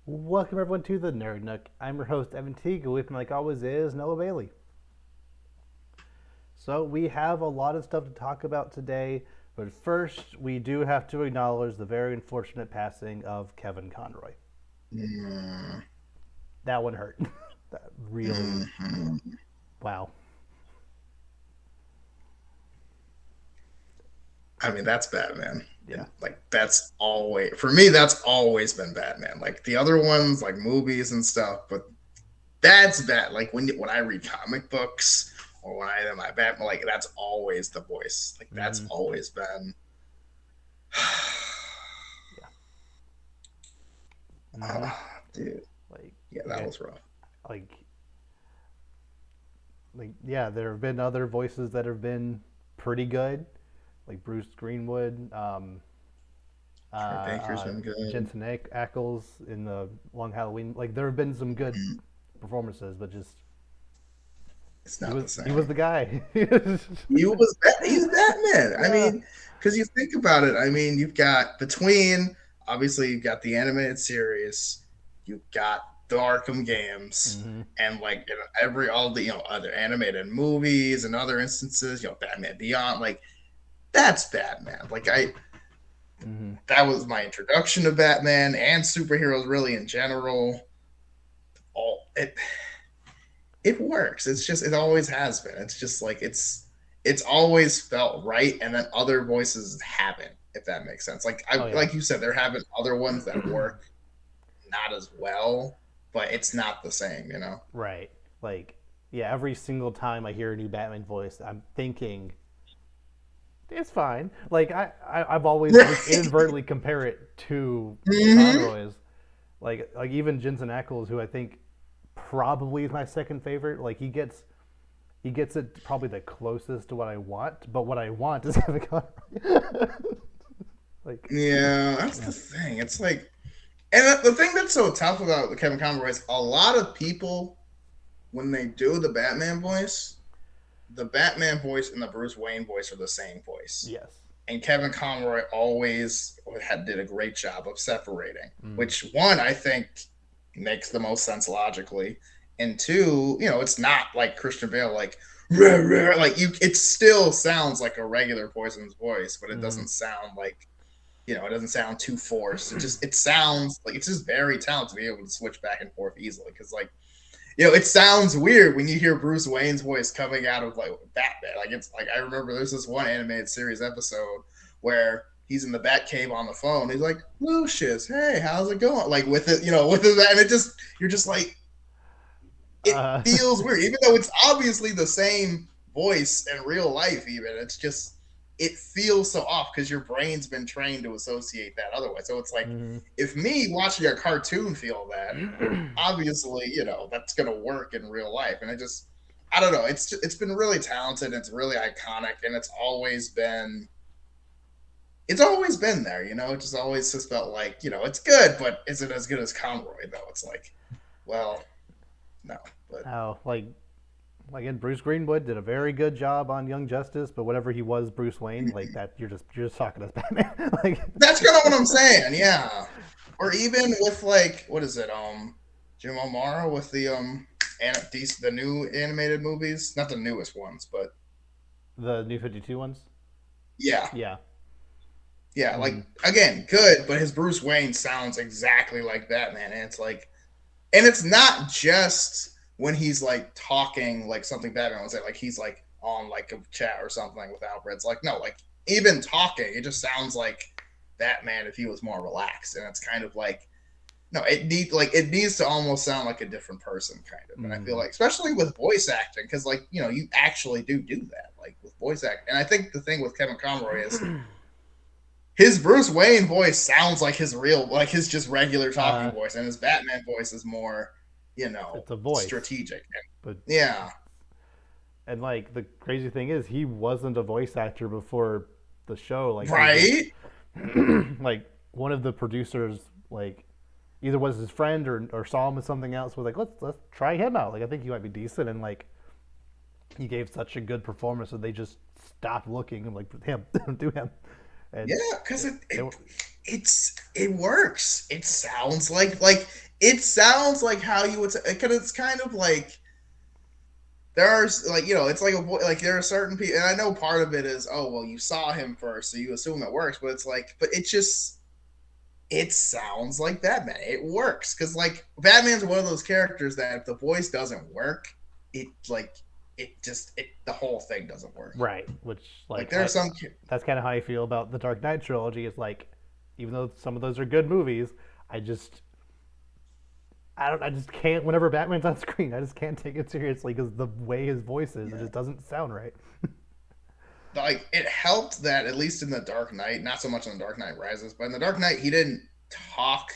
Welcome everyone to the Nerd Nook. I'm your host Evan Teague. With me, like always, is Noah Bailey. So we have a lot of stuff to talk about today, but first we do have to acknowledge the very unfortunate passing of Kevin Conroy. Mm, That one hurt. That really, mhm. wow. I mean, that's Batman. Yeah. And like that's always for me, that's always been Batman. Like the other ones, like movies and stuff, but that's Bat. Like when I read comic books or when I am my Batman, like that's always the voice. Like that's Mm-hmm. always been Yeah. Mm-hmm. dude. Like, Yeah, that okay. was rough. Like, yeah. There have been other voices that have been pretty good, like Bruce Greenwood. Troy Baker's been good. Jensen Ackles in the Long Halloween. Like there have been some good performances, but just It's he not was the he was same. the guy. He's Batman. I Yeah. mean, because you think about it, I mean, you've got between obviously you've got the animated series, you've got the Arkham games, Mm-hmm. and like every all the other animated movies and other instances, Batman Beyond, like that's Batman. Like I Mm-hmm. that was my introduction to Batman and superheroes really in general. All it works. It's just it always has been. It's just like it's always felt right, and then other voices haven't. If that makes sense. Oh yeah. Like you said, there have been other ones that work not as well, but it's not the same. You know. Right. Like yeah. Every single time I hear a new Batman voice, I'm thinking it's fine. Like I've always at least Right. inadvertently compare it to hmm Conroy's. Like even Jensen Ackles, who I think probably is my second favorite. Like he gets it probably the closest to what I want, but what I want is Kevin Conroy. Like, Yeah, that's yeah. the thing. It's like, and the thing that's so tough about the Kevin Conroy is a lot of people when they do the Batman voice and the Bruce Wayne voice are the same voice. Yes. And Kevin Conroy always did a great job of separating. Mm. Which one I think makes the most sense logically, and two, it's not like Christian Bale, like rah, rah, like you. It still sounds like a regular Poison's voice, but it Mm-hmm. doesn't sound like it doesn't sound too forced. It sounds like it's just very talented to be able to switch back and forth easily because like it sounds weird when you hear Bruce Wayne's voice coming out of like Batman. Like it's like I remember there's this one animated series episode where he's in the Batcave on the phone. He's like, Lucius, hey, how's it going? Like with it, with it, and it just you're just like it Uh, feels weird, even though it's obviously the same voice in real life. Even it's just it feels so off because your brain's been trained to associate that otherwise. So it's like mm-hmm. if me watching a cartoon feel that, obviously, that's gonna work in real life. And I don't know. It's been really talented. It's really iconic, and it's always been there. It just always just felt like it's good, but is it as good as Conroy though? It's like, well, no, but oh, like again, Bruce Greenwood did a very good job on Young Justice, but whatever he was, Bruce Wayne, like that, you're just talking as Batman. Like, that's kind of what I'm saying. Yeah, or even with like what is it? Jim O'Mara with the new animated movies, not the newest ones, but the New 52 ones. yeah, Yeah. yeah, Mm-hmm. like again, good, but his Bruce Wayne sounds exactly like Batman, and it's like, and it's not just when he's like talking like something Batman would say, like he's like on like a chat or something with Alfred. It's like no, like even talking, it just sounds like Batman if he was more relaxed, and it's kind of like no, it needs to almost sound like a different person, kind of. And I feel Mm-hmm. like, especially with voice acting, because like you actually do that, like with voice acting. And I think the thing with Kevin Conroy is his Bruce Wayne voice sounds like his real, like his just regular talking uh, voice, and his Batman voice is more, it's a voice, strategic. but And, yeah, and like the crazy thing is, he wasn't a voice actor before the show. Like he just right. like one of the producers like either was his friend or saw him with something else was like let's try him out. Like I think he might be decent, and like he gave such a good performance that they just stopped looking and like him do him, and Yeah, because it, it, it it it works. It sounds like it sounds like how you would say, because it's kind of like there are like it's like like there are certain people, and I know part of it is oh well you saw him first, so you assume it works, but it's like but it just it sounds like Batman. It works because like Batman's one of those characters that if the voice doesn't work, it like it just it the whole thing doesn't work. Right. Which Like like there are I some that's kind of how I feel about the Dark Knight trilogy. Is like, even though some of those are good movies, I just I just can't. Whenever Batman's on screen, I just can't take it seriously because the way his voice is, it yeah. just doesn't sound right. Like it helped that at least in the Dark Knight, not so much in the Dark Knight Rises, but in the Dark Knight he didn't talk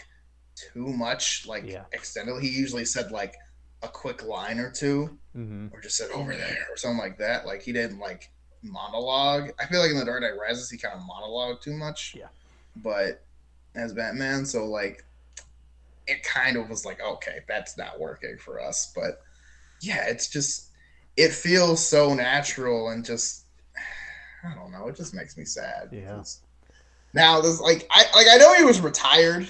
too much like Yeah. extended. He usually said like a quick line or two, Mm-hmm. or just said over there or something like that. Like he didn't like monologue. I feel like in the Dark Knight Rises he kind of monologued too much, Yeah. but as Batman, so like it kind of was like okay, that's not working for us. But yeah, it's just it feels so natural and just I don't know. It just makes me sad Yeah. because now there's I know he was retired,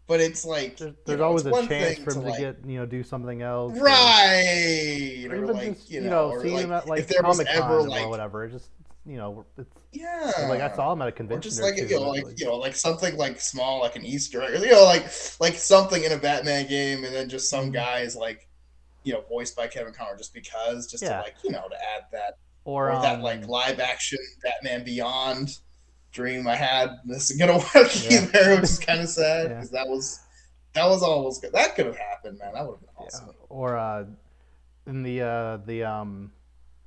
but it's like There's it's always a one chance thing for to him to like get do something else, right or or even like just or seeing him like at if like there was Comic ever Con or like whatever. It just it's like I yeah saw him at a or convention just or like two. But like, like something like small like an Easter egg or like something in a Batman game and then just some mm, guy is like voiced by Kevin Conroy just to yeah, like to add that or or that like live action Batman Beyond dream I had. This isn't gonna work yeah, either, which is kind of sad yeah, because that was almost good. That could have happened, man. That would have been yeah, awesome. or in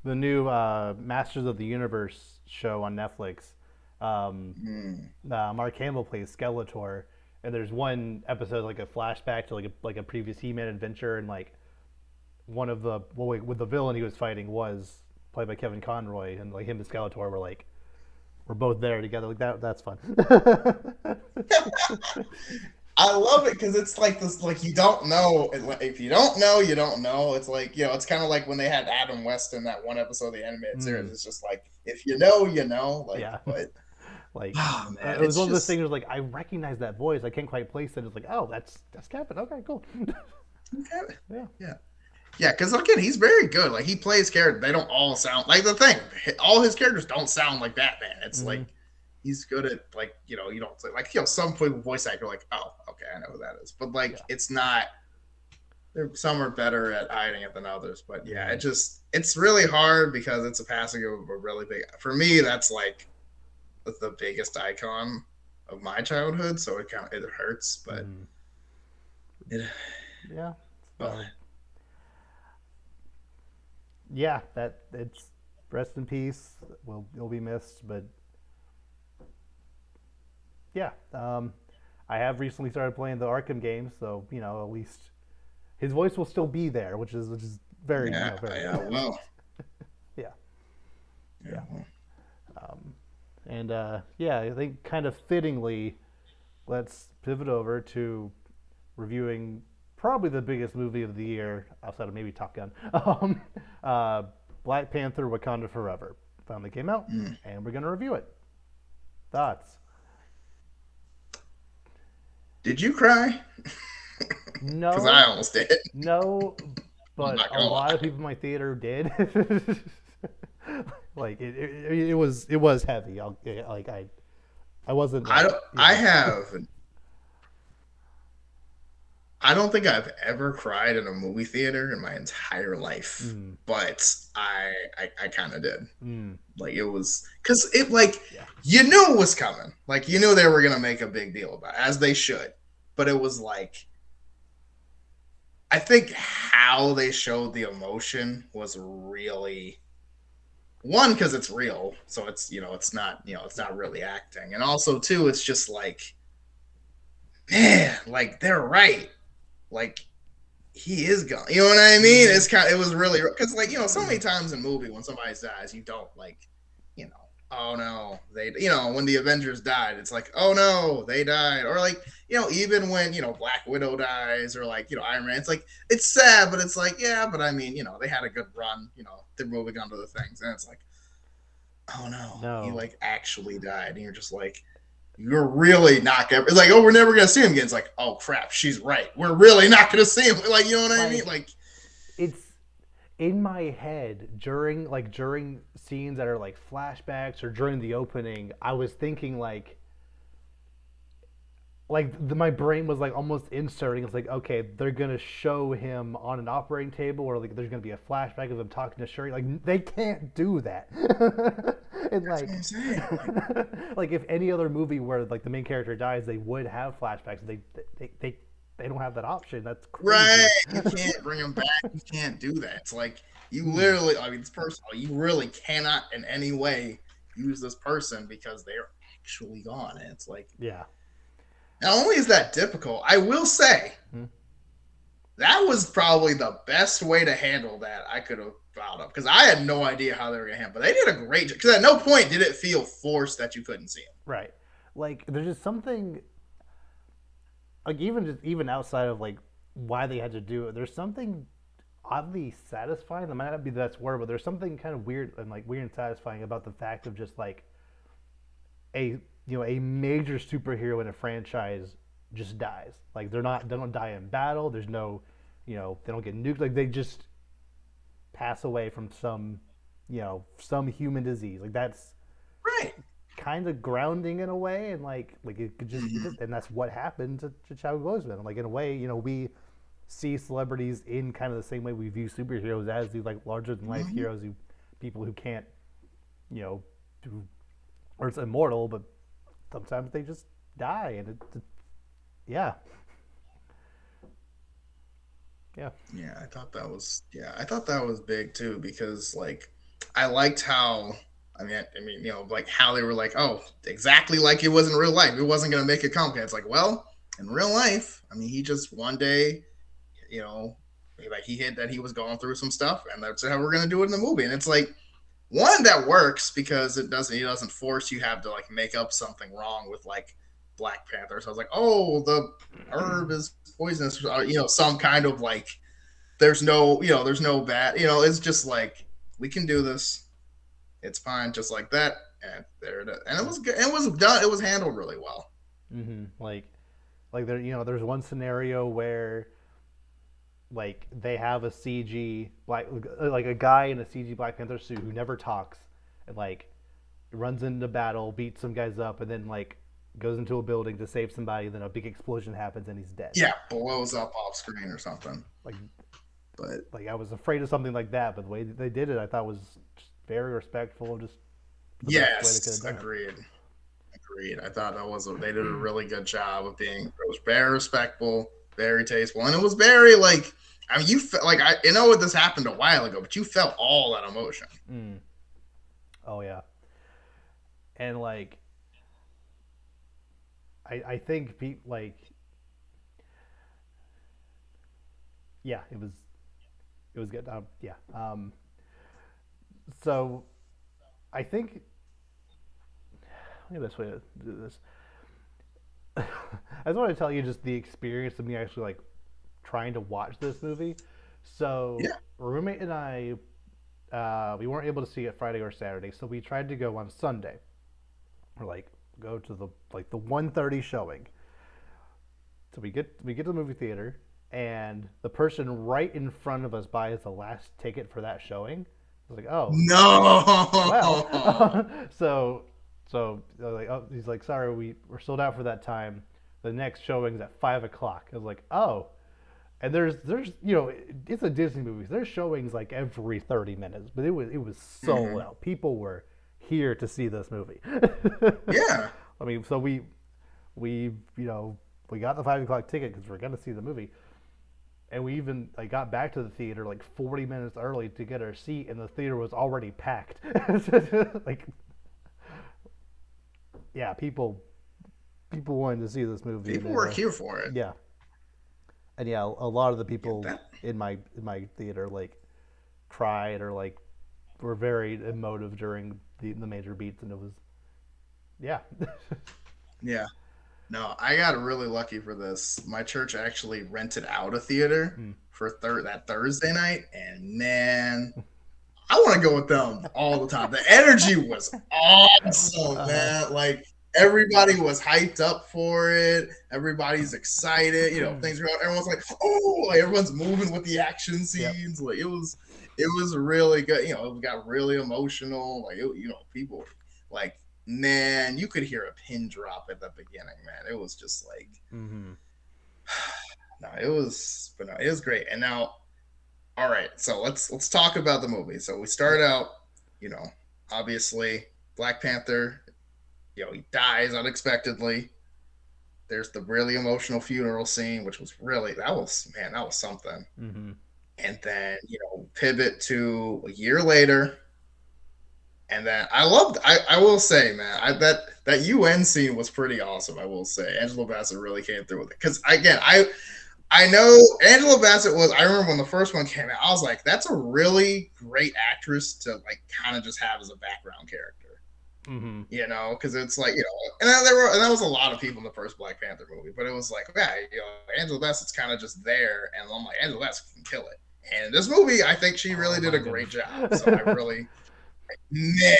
the new Masters of the Universe show on Netflix. Um, Mm. Mark Hamill plays Skeletor, and there's one episode like a flashback to like a previous He-Man adventure, and like one of the with the villain he was fighting was played by Kevin Conroy, and like him and Skeletor were like we're both there together. Like that's fun. I love it because it's like this, like you don't know. If you don't know, you don't know. It's like it's kind of like when they had Adam West in that one episode of the animated series. Mm, It's just like if you know, you know. Like, yeah, but like oh man, it was it's one of those just things where like I recognize that voice. I can't quite place it. It's like oh that's Kevin. Okay, cool. okay. Yeah. Yeah. Yeah, because again, he's very good. Like he plays characters; they don't all sound like the thing. All his characters don't sound like Batman. It's Mm-hmm. like he's good at like you don't say like some voice actor like oh okay I know who that is, but like Yeah. it's not. Some are better at hiding it than others, but yeah, Mm-hmm. it's really hard because it's a passing of a really big. For me, that's like the biggest icon of my childhood, so it hurts, but Mm-hmm. it Yeah. well So yeah, that it's rest in peace. Will you'll be missed, but yeah. I have recently started playing the Arkham games, so at least his voice will still be there, which is very yeah very yeah good. well Yeah, yeah yeah, well. and yeah, I think kind of fittingly, let's pivot over to reviewing probably the biggest movie of the year outside of maybe Top Gun. Uh, Black Panther: Wakanda Forever finally came out, Mm. and we're gonna review it. Thoughts? Did you cry? Because I No, almost did. no, I'm but not a gonna lot of lie. people in my theater did. Like it was heavy. I wasn't I like don't. I don't think I've ever cried in a movie theater in my entire life, mm, but I kind of did. mm, Like it was because it like yeah, you knew it was coming. Like you knew they were gonna make a big deal about it, as they should. But it was like I think how they showed the emotion was really one because it's real, so it's it's yeah, not really acting, and also two, it's just like man, like they're right, like he is gone. You know what I mean? mm-hmm, It was really because like so many times in a movie when somebody dies, you don't like you know oh no they when the Avengers died, it's like oh no they died or like even when Black Widow dies or like Iron Man, it's like it's sad, but it's like yeah, but I mean they had a good run, they're moving on to the things, and it's like oh no he no, like actually died, and you're just like you're really not gonna. It's like, oh, we're never gonna see him again. It's like, oh crap, she's right. We're really not gonna see him. Like, you know what I mean? Like Like, it's in my head during scenes that are like flashbacks or during the opening. I was thinking my brain was like almost inserting. It's like, okay, they're gonna show him on an operating table, or like there's gonna be a flashback of him talking to Shuri. Like they can't do that. And that's what I'm saying. Like, like if any other movie where like the main character dies, they would have flashbacks. They don't have that option. That's right? crazy. You can't bring him back. You can't do that. It's like you Mm, literally. I mean, it's personal. You really cannot in any way use this person because they're actually gone. And it's like, yeah. not only is that difficult, I will say Mm, that was probably the best way to handle that I could have thought of because I had no idea how they were going to handle. But they did a great job because at no point did it feel forced that you couldn't see him. right. Like there's just something like even outside of like why they had to do it. There's something oddly satisfying. That might not be the best word, but there's something kind of weird and satisfying about the fact of just like a a major superhero in a franchise just dies. Like they don't die in battle. There's no they don't get nuked. Like they just pass away from some human disease. Like that's Right. kind of grounding in a way, and like it could just Mm-hmm. and that's what happened to Chadwick Boseman. And like in a way, we see celebrities in kind of the same way we view superheroes as these like larger than life Mm-hmm. heroes who people who can't you know do or it's immortal, but sometimes they just die, and yeah, yeah, I thought that was big too because like I liked how like how they were like, oh, exactly like it was in real life. It wasn't gonna make it complicated. It's like, well, in real life, I mean, he just one day, you know, like he hit that he was going through some stuff, and that's how we're gonna do it in the movie. And it's like one that works because he doesn't force you have to like make up something wrong with like Black Panther. So I was like, oh, the herb is poisonous, or, some kind of like there's no bad, it's just like we can do this. It's fine, just like that, and there it is. And it was good. It was done. It was handled really well. like there's one scenario where like they have a CG black like a guy in a CG Black Panther suit who never talks and like runs into battle, beats some guys up, and then like goes into a building to save somebody. Then a big explosion happens and he's dead. Yeah, blows up off screen or something. Like But I was afraid of something like that, but the way that they did it, I thought was just very respectful and just the best way they could have yes, done it. agreed. I thought they did a really good job of being. It was very respectful, very tasteful, and it was very like. I mean, you felt like I know what this happened a while ago, but you felt all that emotion. Mm. Oh yeah, and like I think like yeah, it was good. Yeah. So I think the best way to do this. I just want to tell you just the experience of me actually like trying to watch this movie. So Yeah, roommate and I, we weren't able to see it Friday or Saturday, so we tried to go on Sunday. Or like go to the 1:30 showing. So we get to the movie theater, and the person right in front of us buys the last ticket for that showing. I was like, oh, well. no. Like, oh, he's like, sorry, we're sold out for that time. The next showing's at 5 o'clock. I was like, oh, and there's it's a Disney movie. There's showings like every 30 minutes, but it was sold Mhm. out. People were here to see this movie. Yeah, I mean, so we got the 5 o'clock ticket because we're gonna see the movie, and we even like got back to the theater like 40 minutes early to get our seat, and the theater was already packed. Like, yeah, people wanted to see this movie, people and were here for it. yeah, and yeah, a lot of the Yeah, people that. in my theater like cried or like were very emotive during the major beats, and it was yeah. Yeah. No, I got really lucky for this. My church actually rented out a theater Mm. for that Thursday night, and man, I want to go with them all the time. The energy was awesome, Uh, man. Like everybody was hyped up for it. Everybody's excited. Things are going. Everyone's like, oh, like everyone's moving with the action Yep. scenes. Like it was really good. It got really emotional. Like people like man, you could hear a pin drop at the beginning. Man, it was just like Mm-hmm. no, but no, it was great. And now, all right, so let's talk about the movie. So we start Yes. out, you know, obviously Black Panther. He dies unexpectedly. There's the really emotional funeral scene, which was really that was something. Mm-hmm. And then pivot to a year later, and then I loved. I will say, man, that UN scene was pretty awesome. I will say, Angela Bassett really came through with it because again, I know Angela Bassett was. I remember when the first one came out, I was like, that's a really great actress to like kind of just have as a background character. Mm-hmm. Because it's like and that was a lot of people in the first Black Panther movie, but it was like, okay, Angela Bassett's kind of just there, and I'm like, Angela Bassett can kill it. And in this movie, I think she Oh really did a my great goodness. job. So I really, man,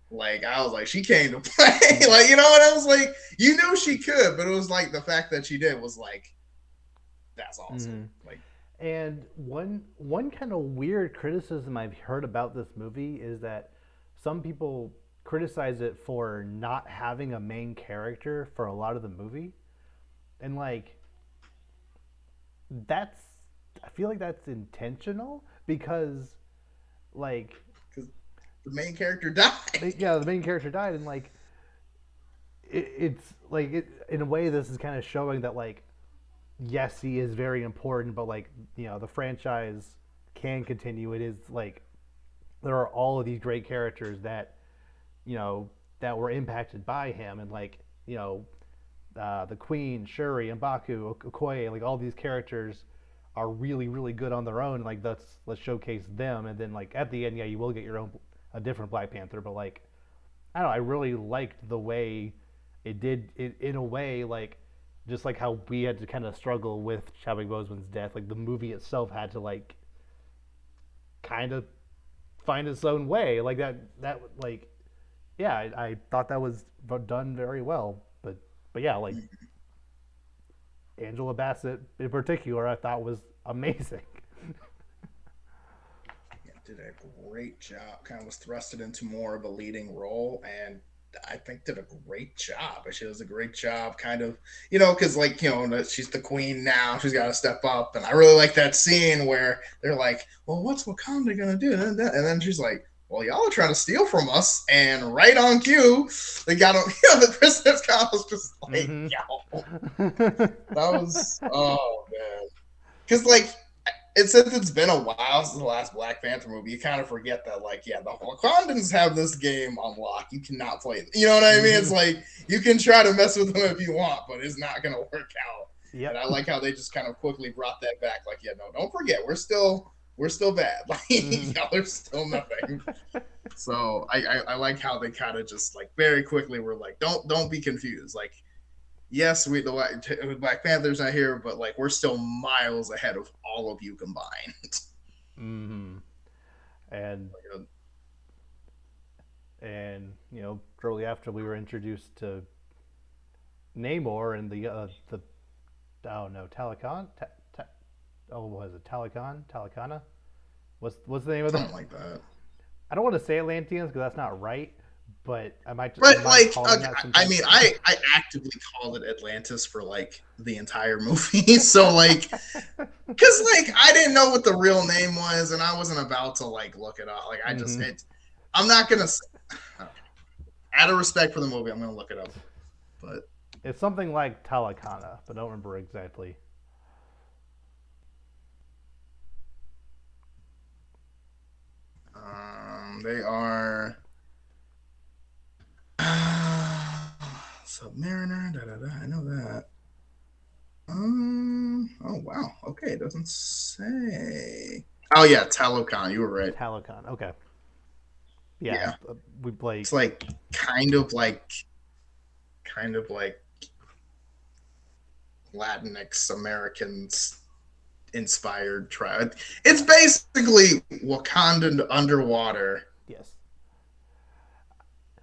like I was like, she came to play, like what I was like, you knew she could, but it was like the fact that she did was like, that's awesome. Mm-hmm. Like, And one kind of weird criticism I've heard about this movie is that some people criticize it for not having a main character for a lot of the movie. And like that's I feel like that's intentional because like because the main character died. yeah, the main character died and like it's like in a way this is kind of showing that like yes, he is very important, but like the franchise can continue. It is like there are all of these great characters that that were impacted by him, and like the Queen, Shuri, M'Baku, Okoye, like all these characters are really really good on their own. Like let's showcase them, and then like at the end, yeah, you will get your own a different Black Panther, but like I don't know, I really liked the way it did it in a way like just like how we had to kind of struggle with Chadwick Boseman's death. Like the movie itself had to like kind of find its own way. Like that like yeah, I thought that was done very well. But yeah, like Angela Bassett in particular, I thought was amazing. Yeah, did a great job. Kind of was thrusted into more of a leading role, and I think did a great job. She does a great job, kind of, because like she's the queen now. She's got to step up, and I really like that scene where they're like, "Well, what's Wakanda gonna do?" And then she's like, "Well, y'all are trying to steal from us," and right on cue, they got him. The Princess Con was just like, Mm-hmm. "Yo, that was oh man," because like since it's been a while since the last Black Panther movie, you kind of forget that, like, yeah, the Wakandans have this game on lock. You cannot play it. You know what I mean? It's Mm-hmm. like you can try to mess with them if you want, but it's not going to work out. And Yep. I like how they just kind of quickly brought that back. Like, yeah, no, don't forget, we're still bad. Like, Mm-hmm. y'all are still nothing. So I like how they kind of just like very quickly were like, don't be confused. Like, yes, the Black Panther's not here, but like we're still miles ahead of all of you combined. Mm-hmm. And Like, shortly after we were introduced to Namor and the oh no Talakan oh what was it Talakana what's the name of the something like that. I don't want to say Atlanteans because that's not right, but I But might like, call them that I sometimes. mean, I actively called it Atlantis for like the entire movie. So like, because like I didn't know what the real name was, and I wasn't about to like look it up. Like Mm-hmm. I'm not gonna. Okay. Out of respect for the movie, I'm gonna look it up. But It's something like Talakana, but I don't remember exactly. they are Submariner. Da, da, da, I know that. Oh wow. Okay. It doesn't say. Oh yeah, Talokan. You were right. Talakan. Okay. Yeah, Yeah. we play. It's like kind of like Latinx Americans inspired tribe. It's basically Wakandan underwater. Yes.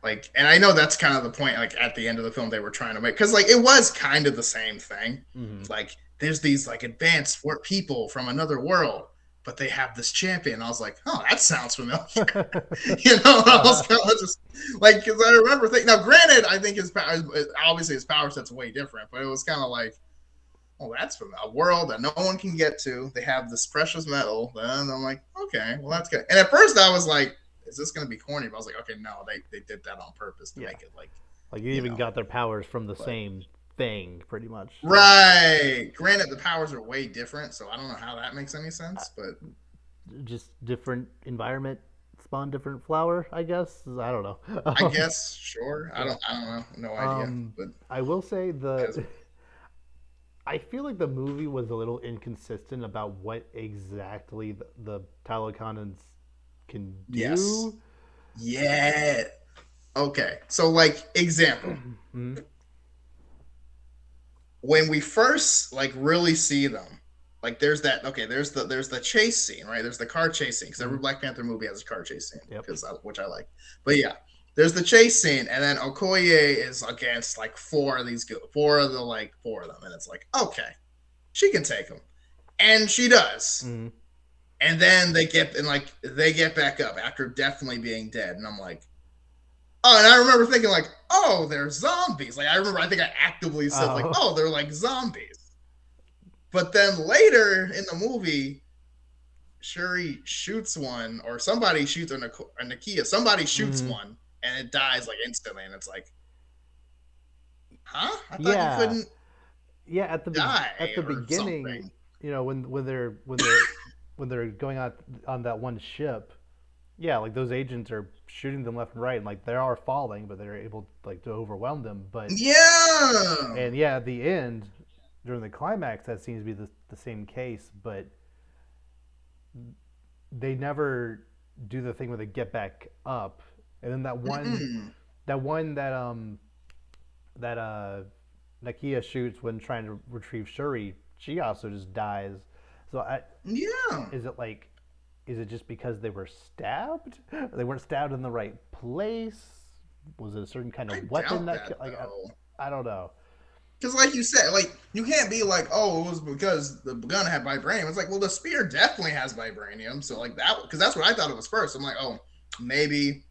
Like, and I know that's kind of the point. Like at the end of the film, they were trying to make because like it was kind of the same thing. Mm-hmm. Like there's these like advanced people from another world, but they have this champion. I was like, oh, that sounds familiar. I was kind of just like because I remember thinking. Now, granted, I think his power obviously his power set's way different, but it was kind of like, oh, that's from a world that no one can get to. They have this precious metal. And I'm like, okay, well, that's good. And at first I was like, is this going to be corny? But I was like, okay, no, they did that on purpose to Yeah, make it like, like you you even know, got their powers from the but same thing, pretty much. right. Granted, the powers are way different, so I don't know how that makes any Uh, sense, but just different environment spawn different flower, I guess. I don't know. I guess sure. Yeah. I don't know, no idea, Um, but I will say because I feel like the movie was a little inconsistent about what exactly the Talokans can yes, do. yeah, okay. So like example, Mm-hmm. when we first like really see them, like there's that okay, there's the chase scene, right? There's the car chase scene because every Mm-hmm. Black Panther movie has a car chase scene Yep. because which I like. But yeah, there's the chase scene, and then Okoye is against like four of them, and it's like okay, she can take them, and she does. Mm-hmm. And then they get back up after definitely being dead, and I'm like, oh, and I remember thinking like, oh, they're zombies. Like I think I actively said like, Oh. oh, they're like zombies. But then later in the movie, Shuri shoots one, or somebody shoots a Nakia. Somebody shoots Mm-hmm. one, and it dies like instantly. And it's like, huh? I thought you Yeah. couldn't Yeah. At die the or beginning, something. when they're going on that one ship, yeah, like those agents are shooting them left and right, and like they are falling, but they're able like to overwhelm them. But Yeah. and yeah, at the end, during the climax, that seems to be the same case, but they never do the thing where they get back up. And then Mm-mm. that one that Nakia shoots when trying to retrieve Shuri, she also just dies. So Yeah. is it like, is it just because they were stabbed? They weren't stabbed in the right place? Was it a certain kind I of weapon doubt that that like though. I don't know. Because, like you said, like you can't be like, oh, it was because the gun had vibranium. It's like, well, the spear definitely has vibranium, so like that, because that's what I thought it was first. I'm like, oh, maybe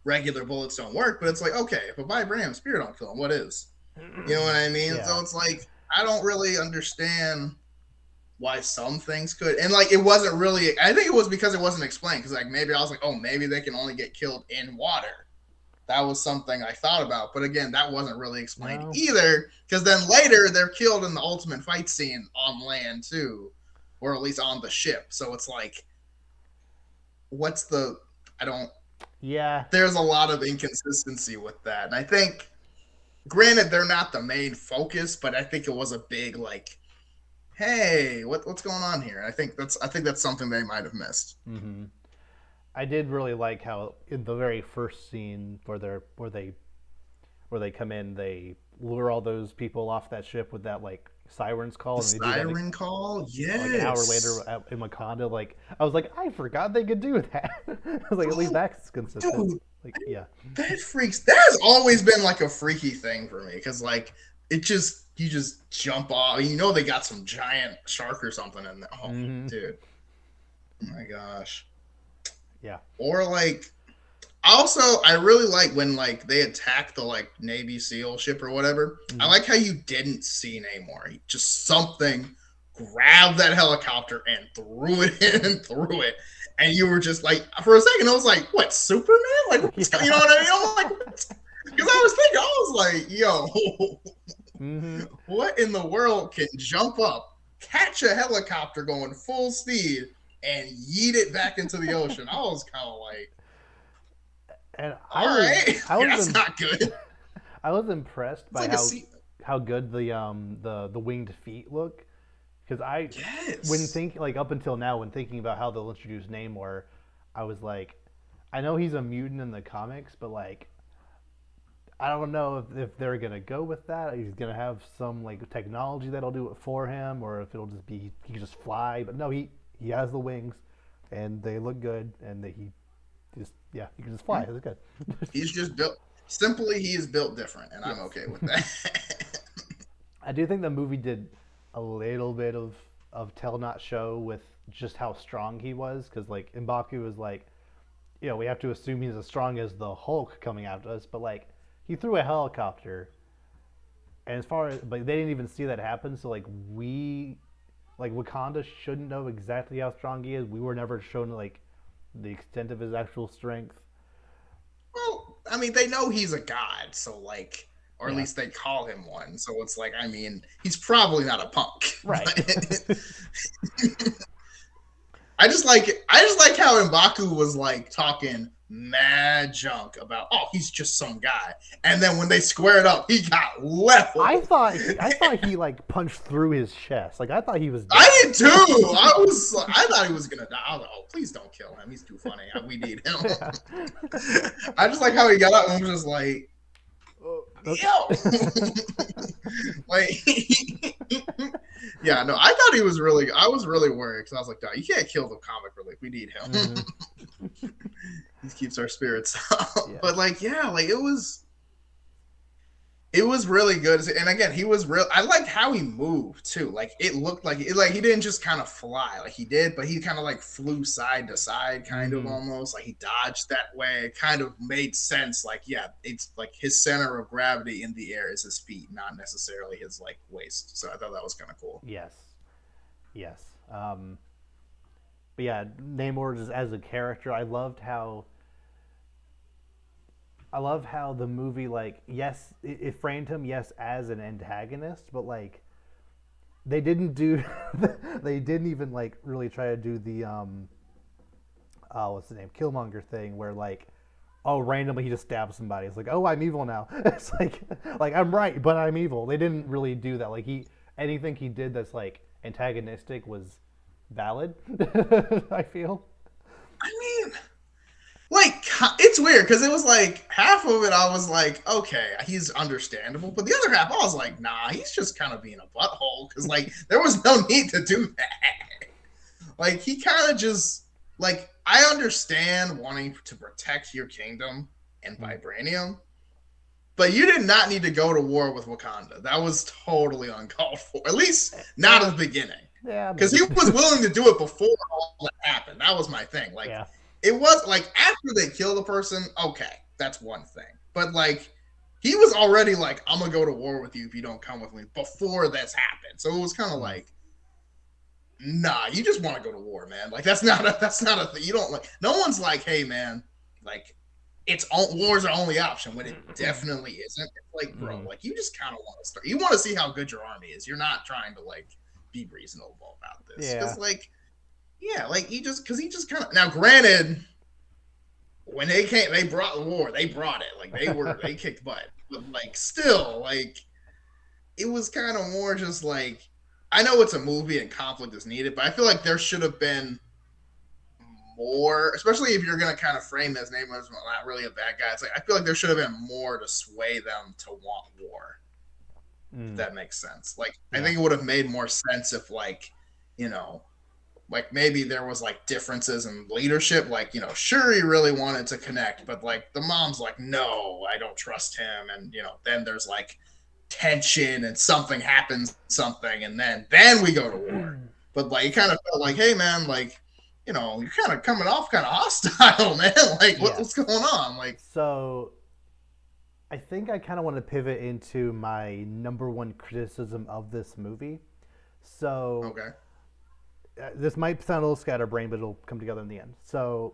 regular bullets don't work, but it's like, okay, if a vibranium spear don't kill him, what is? You know what I mean? So Yeah. it's like I don't really understand why some things could, and like it wasn't really. I think it was because it wasn't explained. Because like maybe I was like, oh, maybe they can only get killed in water. That was something I thought about, but again, that wasn't really explained No. either. Because then later they're killed in the ultimate fight scene on land too, or at least on the ship. So it's like, what's the? I don't. Yeah. There's a lot of inconsistency with that, and I think, granted, they're not the main focus, but I think it was a big like, hey, what's going on here? I think that's something they might have missed. Mm-hmm. I did really like how in the very first scene where they come in, they lure all those people off that ship with that like sirens The call, and they do that siren call, like an hour later yes. in Wakanda. Like I was like, I forgot they could do that. I was like, at least Oh, that's consistent. dude, Like yeah, that has always been like a freaky thing for me because like it just you just jump off. They got some giant shark or something in there. Oh, mm-hmm. dude, oh my gosh. Yeah, Or like also, I really like when like they attack the like Navy SEAL ship or whatever. I mm-hmm. like how you didn't see Namor. Just something grabbed that helicopter and threw it in and threw it. And you were just like, for a second, I was like, what, Superman? Like, you know yeah, what I mean? I'm like, what? Because I was thinking, I was like, yo, mm-hmm. what in the world can jump up, catch a helicopter going full speed, and yeet it back into the ocean? I was kind of like, And all right, that's not good. I was impressed It's by like a sea. how good the winged feet look. Because when Yes. thinking like up until now, when thinking about how they'll introduce Namor, I was like, I know he's a mutant in the comics, but like, I don't know if they're gonna go with that. He's gonna have some like technology that'll do it for him, or if it'll just be he can just fly. But no, he has the wings, and they look good, and Yeah, you can just fly. That's good. He's just built. Simply, he is built different, and I'm Yes. okay with that. I do think the movie did a little bit of tell not show with just how strong he was, because like M'Baku was like, we have to assume he's as strong as the Hulk coming after us, but like he threw a helicopter, and as far as but they didn't even see that happen, so like Wakanda shouldn't know exactly how strong he is. We were never shown like the extent of his actual strength. Well, I mean, they know he's a god, so like, or at Yeah. least they call him one. So it's like, I mean, he's probably not a punk. Right. But I just like how M'Baku was like talking mad junk about, oh, he's just some guy, and then when they squared up, he got leveled. I thought he like punched through his chest. Like I thought he was dead. I did too. I thought he was gonna die. I was like, oh, please don't kill him. He's too funny. We need him. Yeah. I just like how he got up and was just like, Okay. yo, like, yeah, no, I thought he was really. I was really worried because I was like, no, you can't kill the comic relief. We need him. Mm-hmm. He keeps our spirits up. Yeah. But like, yeah, like it was really good. And again, he was real. I liked how he moved too. Like it looked like he didn't just kind of fly like he did, but he kind of like flew side to side, kind of almost like he dodged that way. It kind of made sense. Like, yeah, it's like his center of gravity in the air is his feet, not necessarily his like waist. So I thought that was kind of cool. Yes. Yes. But yeah, Namor just as a character, I love how the movie, like, yes, it framed him, yes, as an antagonist, but like they didn't do they didn't even like really try to do the what's the name, Killmonger thing, where like, oh, randomly he just stabs somebody. It's like, oh, I'm evil now. It's like I'm right, but I'm evil. They didn't really do that. Like anything he did that's like antagonistic was valid. I feel. I mean, like it's weird because it was like half of it I was like, okay, he's understandable, but the other half I was like, nah, he's just kind of being a butthole because like there was no need to do that. Like he kind of just like I understand wanting to protect your kingdom and vibranium, but you did not need to go to war with Wakanda. That was totally uncalled for. At least not at the beginning. Yeah, Because he was willing to do it before all that happened. That was my thing. Like, yeah. it was like after they kill the person, okay, that's one thing. But like, he was already like, I'm gonna go to war with you if you don't come with me before this happened. So it was kind of like, nah, you just want to go to war, man. Like that's not a thing. You don't like. No one's like, hey, man, like war's our only option when it definitely isn't. It's like, bro, like you just kind of want to start. You want to see how good your army is. You're not trying to like be reasonable about this. Because like, yeah, like he just kind of now. Granted, when they came, they brought the war. They brought it. Like they kicked butt. But like, still, like it was kind of more just like. I know it's a movie and conflict is needed, but I feel like there should have been more, especially if you're going to kind of frame his name as not really a bad guy. It's like I feel like there should have been more to sway them to want war. If that makes sense. Like I think it would have made more sense if like, like maybe there was like differences in leadership. Like, Shuri really wanted to connect, but like the mom's like, no, I don't trust him. And, then there's like tension and something happens, and then we go to war. But like, it kind of felt like, hey man, like, you're kind of coming off kind of hostile, man. Like, what's going on? Like, so I think I kind of want to pivot into my number one criticism of this movie. So, okay, this might sound a little scatterbrained, but it'll come together in the end. So,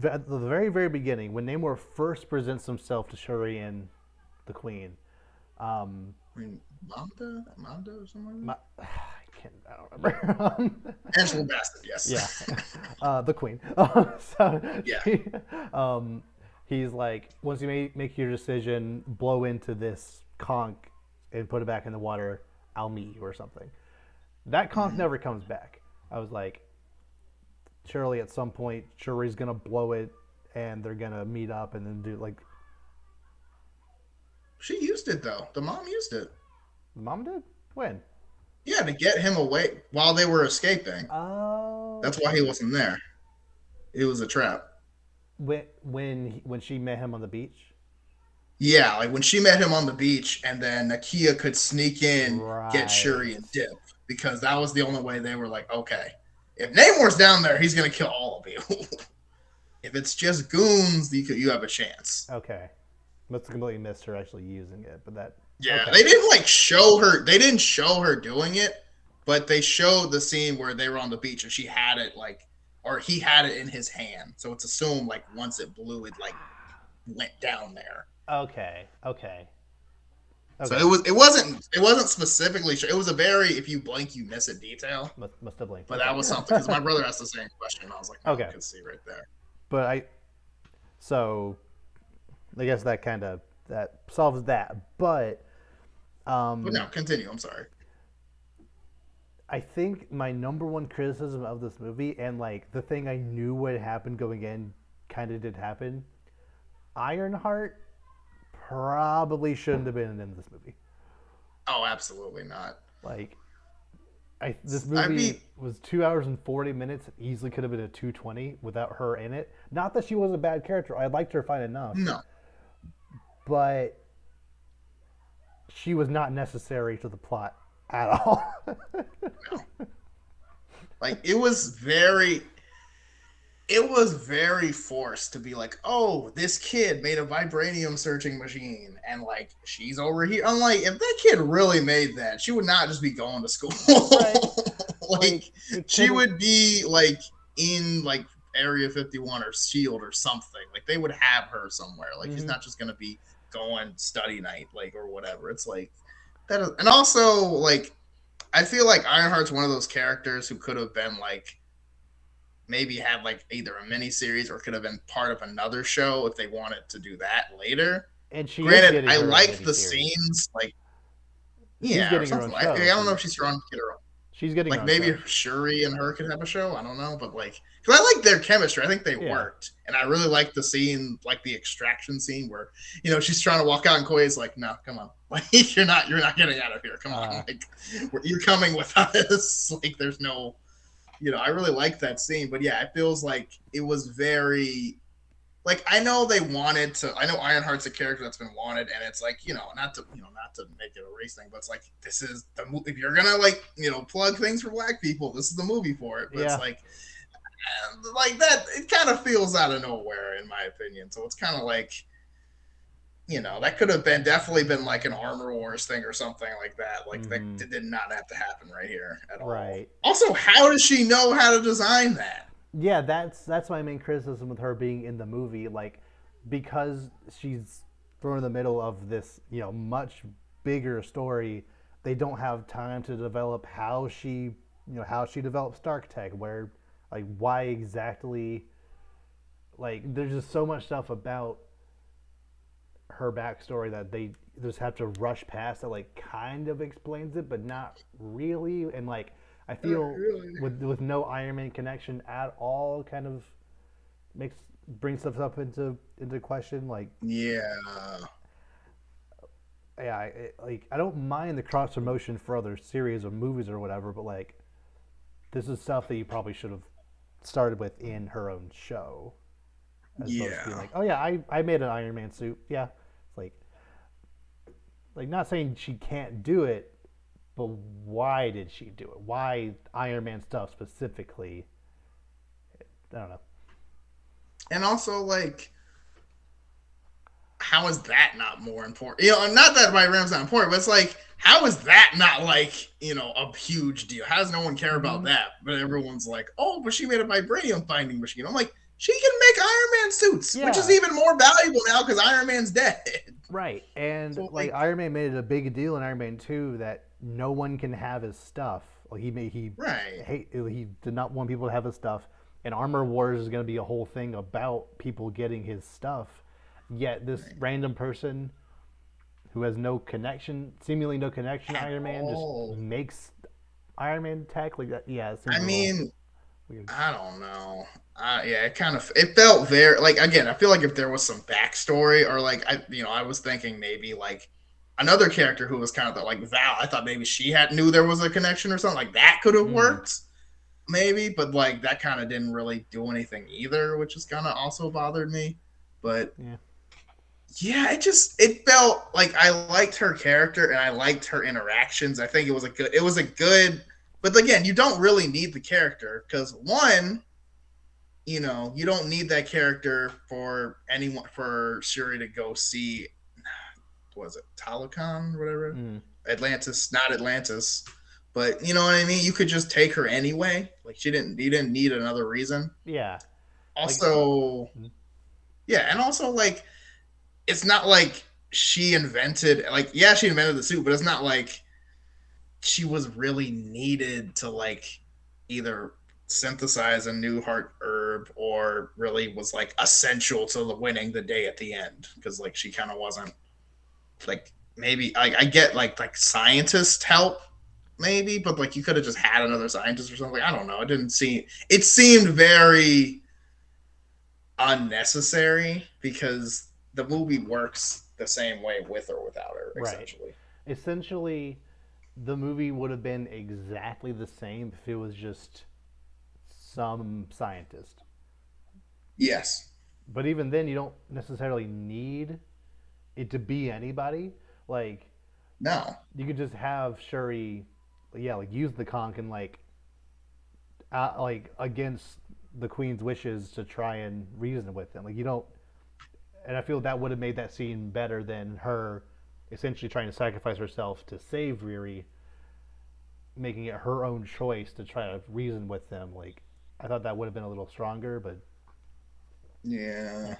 at the very, very beginning, when Namor first presents himself to Shuri and the Queen, Manda or something. I don't remember. Angela Bassett, yes. Yeah, the Queen. So yeah, he's like, once you make your decision, blow into this conch and put it back in the water. I'll meet you or something. That conch never comes back. I was like, surely at some point Shuri's gonna blow it and they're gonna meet up and then do like. She used it though. The mom used it. The mom did? When? Yeah, to get him away while they were escaping. Oh. That's why he wasn't there. It was a trap. When she met him on the beach. Yeah, like when she met him on the beach, and then Nakia could sneak in, get Right. Shuri, and dip because that was the only way they were like, okay, if Namor's down there, he's gonna kill all of you. If it's just goons, you have a chance. Okay. Must have completely missed her actually using it, but that. Yeah, Okay. they didn't like show her. They didn't show her doing it, but they showed the scene where they were on the beach and she had it like, or he had it in his hand. So it's assumed like once it blew, it like went down there. Okay. Okay. So Okay. it wasn't specifically. It was a very if you blink you miss it detail. Must have blinked. But Okay. that was something because my brother asked the same question. And I was like, no, you Okay. could see right there. But so I guess that solves that. But But um, no, continue. I'm sorry. I think my number one criticism of this movie, and like the thing I knew would happen going in, kind of did happen. Ironheart probably shouldn't have been in this movie. Oh, absolutely not. Like, this I mean, movie was 2 hours and 40 minutes. It easily could have been a 220 without her in it. Not that she was a bad character. I liked her fine enough, no, but she was not necessary to the plot at all. no. Like it was very forced to be like, oh, this kid made a vibranium searching machine, and like she's over here. I'm like, if that kid really made that, she would not just be going to school. Right? Like Like it could she have. would be like in like Area 51 or Shield or something. Like they would have her somewhere. Like she's Mm-hmm. not just gonna be going study night like or whatever. It's like that is, and also like I feel like Ironheart's one of those characters who could have been like maybe had like either a mini series or could have been part of another show if they wanted to do that later. And she is Granted, getting I her own liked the miniseries. scenes, like She's yeah, or getting her own something. I show. don't know if she's trying to get her own. She's getting her Like own show. maybe Shuri and her could have a show. I don't know, but like, because I like their chemistry. I think they Yeah. worked, and I really like the scene, like the extraction scene where she's trying to walk out, and Koi's like, "No, come on, like you're not getting out of here. Come on, Uh, like you're coming with us. Like there's no, I really like that scene, but yeah, it feels like it was very like I know they wanted to. I know Ironheart's a character that's been wanted, and it's like not to make it a race thing, but it's like this is the movie. If you're gonna like plug things for Black people, this is the movie for it. But it's yeah. like that. It kind of feels out of nowhere, in my opinion. So it's kind of like that could have been definitely been like an Armor Wars thing or something like that. Like Mm-hmm. that did not have to happen right here at all. Right. Also, how does she know how to design that? Yeah, that's my main criticism with her being in the movie. Like, because she's thrown in the middle of this, much bigger story, they don't have time to develop how she developed Stark Tech, where, like, why exactly. Like, there's just so much stuff about her backstory that they just have to rush past that, like, kind of explains it, but not really. And like, I feel Really? with no Iron Man connection at all, kind of makes brings stuff up into question. Like, Yeah. yeah, like I don't mind the cross promotion for other series or movies or whatever, but like, this is stuff that you probably should have started with in her own show, as opposed to being Yeah. like, oh yeah, I made an Iron Man suit. Yeah, it's like not saying she can't do it, but why did she do it? Why Iron Man stuff specifically? I don't know. And also, like, how is that not more important? Not that my Ram's not important, but it's like, how is that not like, a huge deal? How does no one care about Mm-hmm. that? But everyone's like, oh, but she made a vibranium finding machine. I'm like, she can make Iron Man suits, which is Yeah, even more valuable now because Iron Man's dead. right. And So, like like, Iron Man made it a big deal in Iron Man 2 that no one can have his stuff. Like right. he did not want people to have his stuff. And Armor Wars is going to be a whole thing about people getting his stuff. Yet this Right. random person who has no connection, seemingly no connection to At Iron Man, just all. makes Iron Man tech like that. Yeah, it seems I a little mean, weird. I don't know. Yeah, it felt very like again. I feel like if there was some backstory or like I was thinking maybe like another character who was kind of like Val. I thought maybe she had knew there was a connection or something like that could have Mm, worked. maybe, but like that kind of didn't really do anything either, which is kind of also bothered me. But Yeah. yeah, it felt like I liked her character and I liked her interactions. I think it was a good, but again, you don't really need the character because one, you don't need that character for anyone for Shuri to go see. What was it Talokan or whatever? Mm. Atlantis, not Atlantis, but you know what I mean. You could just take her anyway. Like you didn't need another reason. Yeah. Like. Also, Mm. yeah, and also like it's not like she invented like yeah she invented the suit, but it's not like she was really needed to like either synthesize a new heart herb or really was like essential to the winning the day at the end because like she kind of wasn't like maybe I get like scientist help maybe, but like you could have just had another scientist or something. I don't know. It seemed very unnecessary because the movie works the same way with or without her, Right. essentially. Essentially, the movie would have been exactly the same if it was just some scientist. Yes. But even then, you don't necessarily need it to be anybody. Like, No. you could just have Shuri, yeah, like use the conch and like against the queen's wishes to try and reason with them. Like you don't, and I feel that would have made that scene better than her essentially trying to sacrifice herself to save Riri, making it her own choice to try to reason with them. Like I thought that would have been a little stronger, but yeah, Yeah.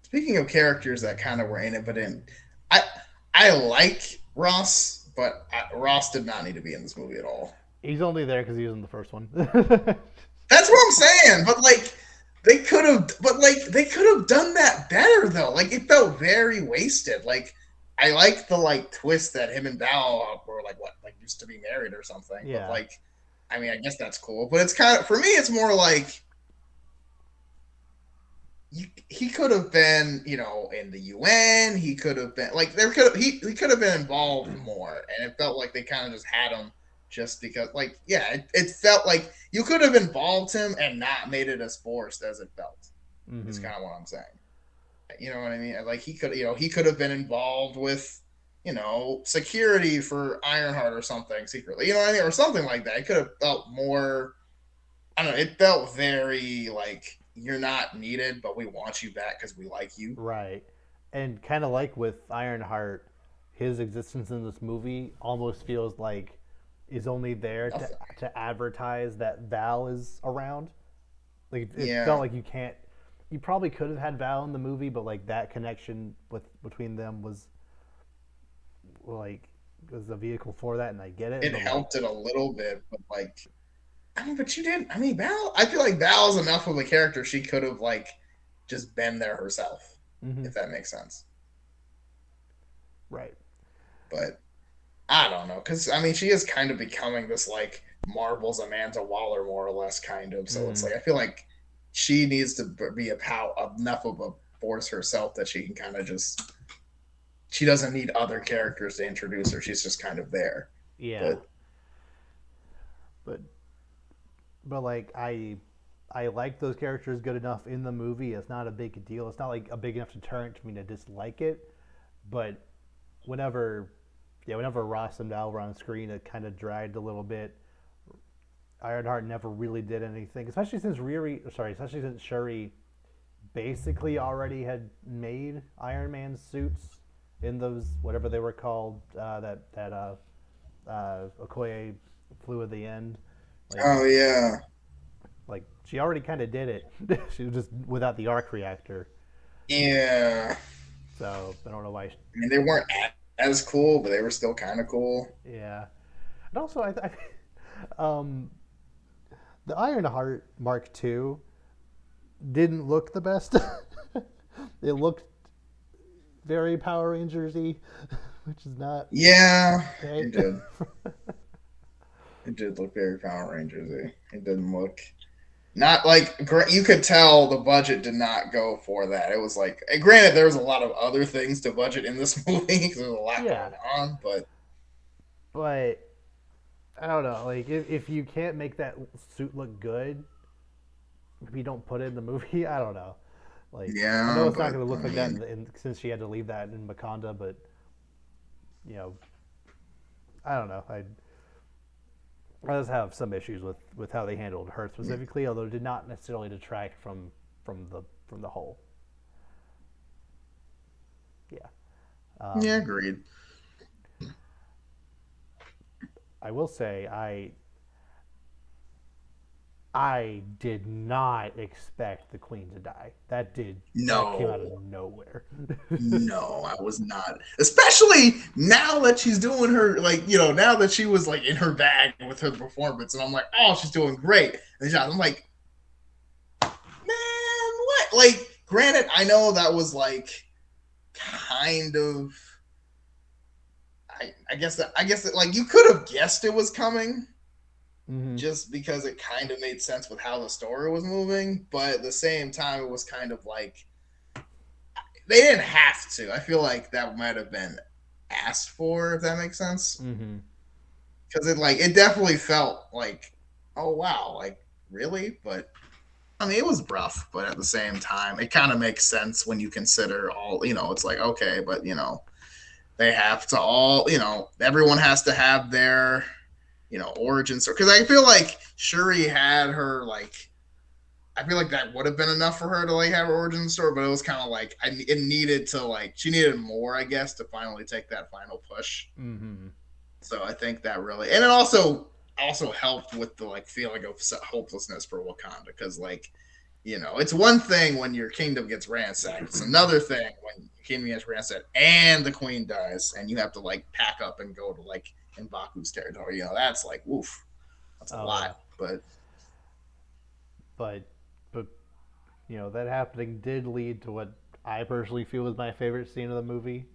Speaking of characters that kind of were in it, but in I I like Ross, but Ross did not need to be in this movie at all. he's only there because he was in the first one. That's what I'm saying. They could have done that better though. Like it felt very wasted. Like I like the like twist that him and Val were like what like used to be married or something. But Yeah, like I mean I guess that's cool. But it's kind of for me it's more like he could have been, in the UN. He could have been like he could have been involved more, and it felt like they kind of just had him just because, like, yeah, it felt like you could have involved him and not made it as forced as it felt. Is mm-hmm. kind of what I'm saying. You know what I mean? Like he could have been involved with, security for Ironheart or something secretly. You know what I mean, or something like that. It could have felt more I don't know. It felt very like you're not needed, but we want you back because we like you. Right. And kind of like with Ironheart, his existence in this movie almost feels like is only there Nothing. to advertise that Val is around. Like it felt Yeah, like you can't. You probably could have had Val in the movie, but like that connection with between them like was a vehicle for that, and I get it. it But like, helped it a little bit, but like I mean, but you didn't. I mean, Val. I feel like Val's enough of a character. She could have like just been there herself, mm-hmm. if that makes sense. Right. But I don't know, because I mean, she is kind of becoming this like Marvel's Amanda Waller, more or less, kind of. So it's Mm, like I feel like she needs to be enough of a force herself that she can kind of just she doesn't need other characters to introduce her. She's just kind of there. yeah. But But like I like those characters good enough in the movie. It's not a big deal. It's not like a big enough deterrent to me to dislike it. But whenever, yeah, whenever Ross and Val were on screen, it kind of dragged a little bit. Ironheart never really did anything, especially since Shuri basically already had made Iron Man suits in those whatever they were called that Okoye flew at the end. Like oh yeah, she already kind of did it. She was just without the arc reactor. yeah. So I don't know why. I mean, they weren't as cool, but they were still kind of cool. Yeah, and also um, the Ironheart Mark II didn't look the best. It looked very Power Rangers-y, which is not Yeah, great. it did. It did look very Power Rangers. It didn't look not like you could tell the budget did not go for that. It was like, granted, there was a lot of other things to budget in this movie because there was a lot Yeah, going on, but but I don't know. Like if you can't make that suit look good, maybe don't put it in the movie. I don't know. Like I know Yeah, it's not but going to I look like that mean, since she had to leave that in Wakanda, but you know, I don't know. I just have some issues with how they handled her specifically, although it did not necessarily detract from the whole. Yeah. yeah, Um, agreed. I will say I did not expect the queen to die. That came out of No, nowhere. no, I was not. Especially now that she's doing her like now that she was like in her bag with her performance, and I'm like, oh, she's doing great. And I'm like, man, what? Like, granted, I know that was like kind of. I guess that like you could have guessed it was coming Mm-hmm. just because it kind of made sense with how the story was moving, but at the same time, it was kind of like they didn't have to. I feel like that might have been asked for, if that makes sense, Mm-hmm. because it definitely felt like, oh wow, like really, but I mean, it was rough, but at the same time, it kind of makes sense when you consider all. It's like okay, but they have to all. Everyone has to have their origin story because I feel like Shuri had her like I feel like that would have been enough for her to like have her origin story, but it was kind of like it needed to like she needed more, I guess, to finally take that final push. Mm-hmm. So I think that really, and it also helped with the like feeling of hopelessness for Wakanda because like it's one thing when your kingdom gets ransacked, it's another thing when your kingdom gets ransacked and the queen dies, and you have to like pack up and go to like Mbaku's territory. That's like woof, that's a Oh lot, yeah. but But but that happening did lead to what I personally feel was my favorite scene of the movie,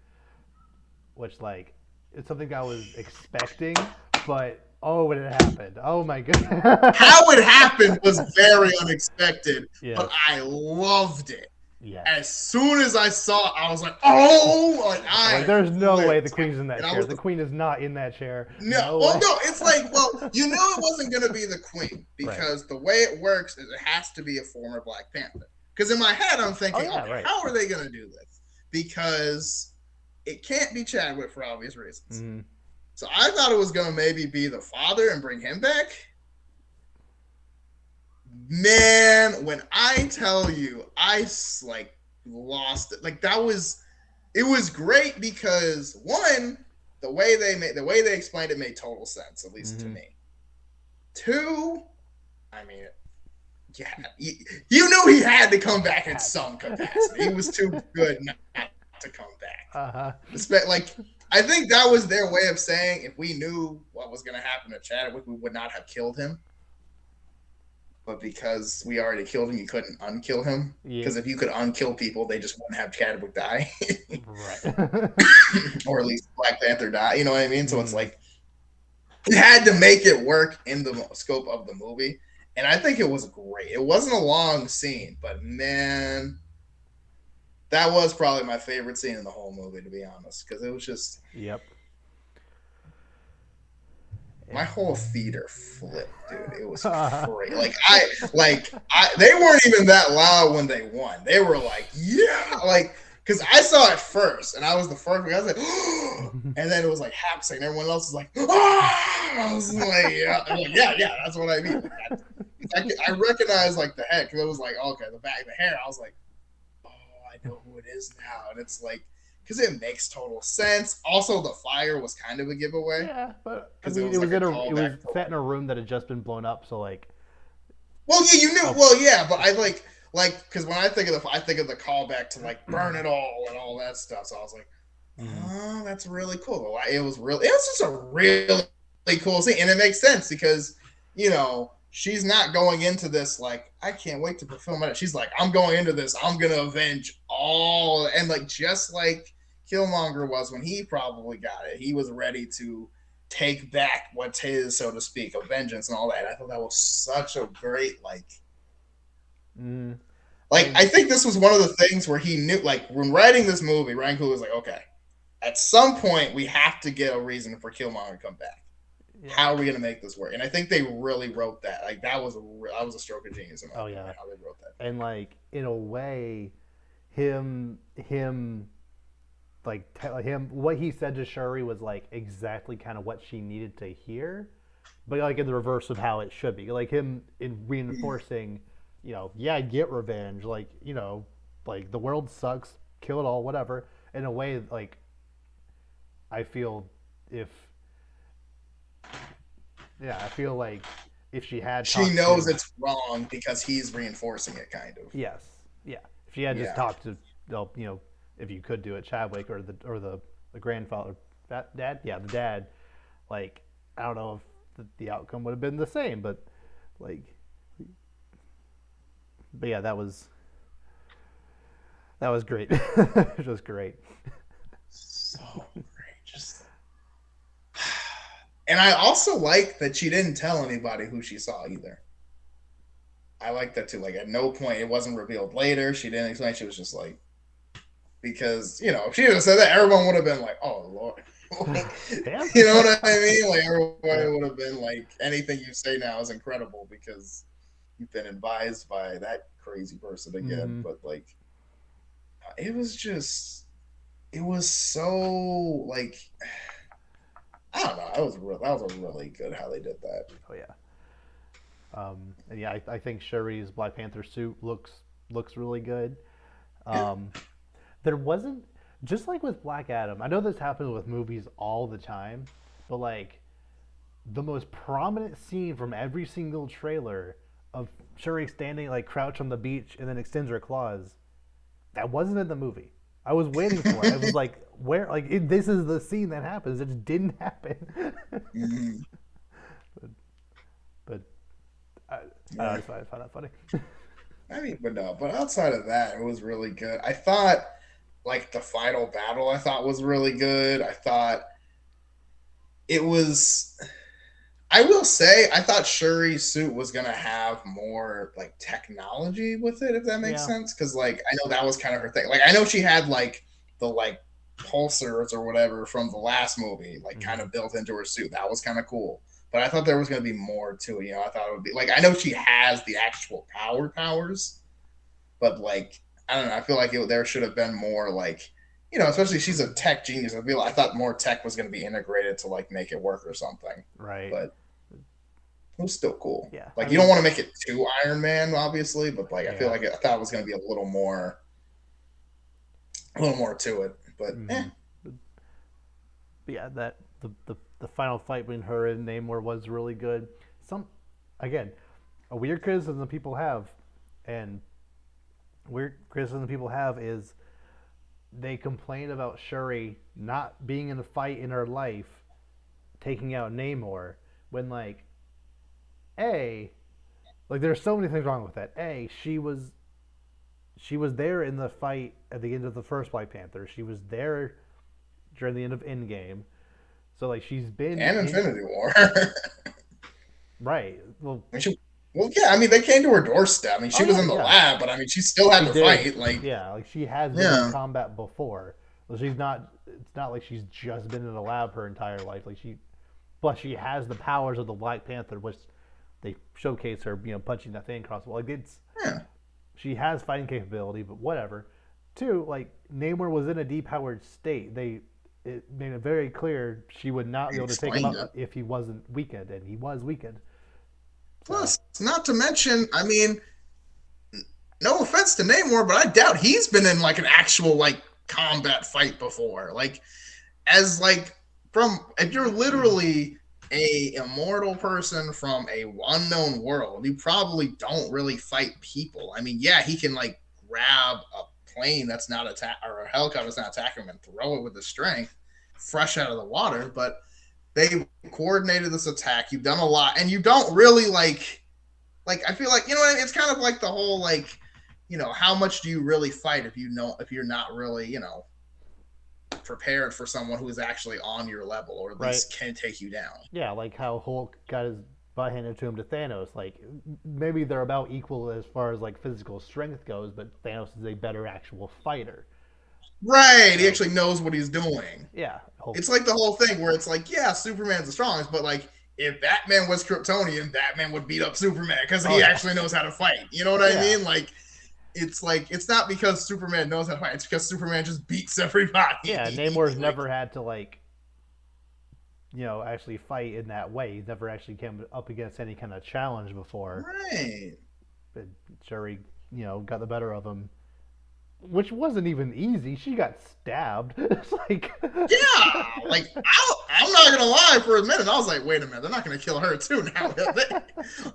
which like it's something I was expecting, but oh, when it happened, oh my goodness. how it happened was very unexpected, but Yes. I loved it. Yes. As soon as I saw it, I was like, "Oh!" Like I'm like, I there's no way the flipped, queen's in that and I chair. was The the queen is not in that chair. no, No well, way. no. It's like, well, you knew it wasn't going to be the queen Right. because the way it works is it has to be a former Black Panther. Because in my head, I'm Oh thinking, yeah, okay, right. how are they going to do this? Because it can't be Chadwick for obvious reasons. Mm-hmm. So I thought it was going to maybe be the father and bring him back. Man, when I tell you, I like lost it. Like that was it was great because one, the way they explained it made total sense, at least to Mm-hmm. me. Two, I mean, yeah, you knew he had to come back in Had to. some capacity. He was too good not to come back. Uh-huh. Like I think that was their way of saying if we knew what was going to happen to Chadwick, we would not have killed him. But because we already killed him, you couldn't unkill him. Yeah. Because if you could unkill people, they just wouldn't have Chadwick die, Right. or at least Black Panther die. You know what I mean? So it's Mm-hmm. like it had to make it work in the scope of the movie, and I think it was great. It wasn't a long scene, but man, that was probably my favorite scene in the whole movie, to be honest, because it was just Yep. my And whole theater flipped, dude. It was uh-huh. great. They weren't even that loud when they won. They were like, yeah, like because I saw it first, and I was the first one. I was like, and then it was like half a second. Everyone else was like, I was like, yeah, I'm like, yeah, that's what I mean. Like I recognized like the head because it was like, okay, the back, the hair. I was like, oh, I know who it is now, and it's like because it makes total sense. Also, the fire was kind of a giveaway Yeah, but I because it mean, was like a it was callback to set like in a room that had just been blown up, so like, well, yeah, you knew. oh, Well, yeah, but I like because when I think of the callback to like burn it all and all that stuff. So I was like, mm, oh, that's really cool. It was just a really cool scene, and it makes sense because she's not going into this like I can't wait to fulfill my. She's like I'm going into this. I'm gonna avenge all and like just like Killmonger was when he probably got it. He was ready to take back what's his, so to speak, of vengeance and all that. I thought that was such a great mm, like and I think this was one of the things where he knew like when writing this movie, Ryan Coogler was like, okay, at some point we have to get a reason for Killmonger to come back. Yeah. how are we gonna make this work? And I think they really wrote that. Like that was a stroke of genius in my Oh opinion. yeah. How they wrote that. And like in a way, him like him what he said to Shuri was like exactly kind of what she needed to hear, but like in the reverse of how it should be. Like him in reinforcing, yeah, get revenge. Like like the world sucks, kill it all, whatever. In a way, like I feel if I feel like if she had She talked knows to it's wrong because he's reinforcing it, kind of. yes, yeah, if she had just Yeah. talked to if you could do it, Chadwick or the grandfather, that dad, yeah, the dad, like I don't know if the outcome would have been the same, but like, but yeah, that was great, just great. So great. Just and I also like that she didn't tell anybody who she saw either. I like that too. Like at no point it wasn't revealed later. She didn't explain. She was just like, because if she had said that, everyone would have been like, "Oh Lord," like, Yeah, you know what I mean? Like everybody yeah. would have been like, "Anything you say now is incredible because you've been advised by that crazy person again." Mm-hmm. But like, it was just, it was so like, I don't know. That was a really good how they did that. Oh yeah. And yeah, I think Shuri's Black Panther suit looks really good. Yeah. Um, there wasn't just like with Black Adam. I know this happens with movies all the time, but like the most prominent scene from every single trailer of Shuri standing like crouched on the beach and then extends her claws, that wasn't in the movie. I was waiting for it. I was like, where? Like, this is the scene that happens. It just didn't happen. Mhm. but I, I Yeah. just find that funny. I mean, but no, but outside of that, it was really good. I thought like the final battle I thought was really good. I thought it was I will say I thought Shuri's suit was gonna have more like technology with it, if that makes Yeah. sense. Cause like I know that was kind of her thing. Like I know she had like the like pulsars or whatever from the last movie, like kind Mm-hmm. of built into her suit. That was kind of cool. But I thought there was gonna be more to it. I thought it would be like I know she has the actual powers, but like I don't know. I feel like there should have been more like especially she's a tech genius. I thought more tech was going to be integrated to like make it work or something. Right. But it was still cool. Yeah. I Like you don't mean, want to make it too Iron Man, obviously, but like I feel yeah. like I thought it was going to be a little more to it. But Mm-hmm. But yeah, that the final fight between her and Namor was really good. Some again, a weird criticism people have, and weird criticism people have is they complain about Shuri not being in a fight in her life, taking out Namor, when a like there's so many things wrong with that. She was there in the fight at the end of the first Black Panther. She was there during the end of Endgame. So like she's been and in Infinity War. right. Well, I mean, well, yeah. I mean, they came to her doorstep. I mean, oh she was yeah, in the yeah. lab, but I mean, she still had She to did. fight. Like, Yeah, like she has been in yeah, combat before. So she's not. It's not like she's just been in a lab her entire life. Like plus she has the powers of the Black Panther, which they showcase her, punching that thing across the wall. Like yeah. she has fighting capability, but whatever. Two, like Namor was in a depowered state. It made it very clear she would not be They able to take him explained it. out if he wasn't weakened, and he was weakened. So Plus, not to mention, I mean, no offense to Namor, but I doubt he's been in like an actual like combat fight before. Like as like from if you're literally a immortal person from a unknown world, you probably don't really fight people. I mean, yeah, he can like grab a plane that's not attack or a helicopter that's not attacking him and throw it with his strength fresh out of the water, but they coordinated this attack. You've done a lot, and you don't really like I feel like it's kind of like the whole like how much do you really fight if you're not really prepared for someone who is actually on your level or at right, least can take you down. yeah, like how Hulk got his butt handed to him to Thanos. Like maybe they're about equal as far as like physical strength goes, but Thanos is a better actual fighter. Right, he So actually knows what he's doing. yeah, Hulk. It's like the whole thing where it's like, yeah, Superman's the strongest, but like if Batman was Kryptonian, Batman would beat up Superman because Oh he yeah, actually knows how to fight. You know what I yeah, mean? Like it's not because Superman knows how to fight. It's because Superman just beats yeah. everybody. Namor's like never had to like actually fight in that way. He's never actually came up against any kind of challenge before. right. But Shuri, got the better of him, which wasn't even easy. She got stabbed. It's like, Yeah, like I'm not gonna lie. For a minute, I was like, "Wait a minute, they're not gonna kill her too now."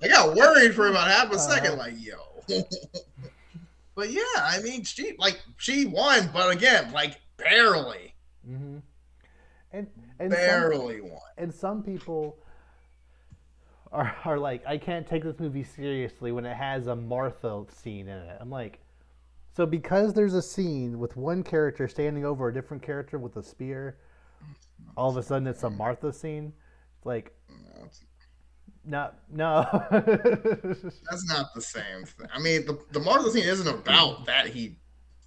I got worried for about half a second, like, "Yo," but yeah, I mean, she won, but again, like barely, mm-hmm. and and some barely won. and some people are like, I can't take this movie seriously when it has a Martha scene in it. I'm like, so because there's a scene with one character standing over a different character with a spear, all of a sudden it's a Martha scene. It's like, no. That's not the same thing. I mean, the Martha scene isn't about that he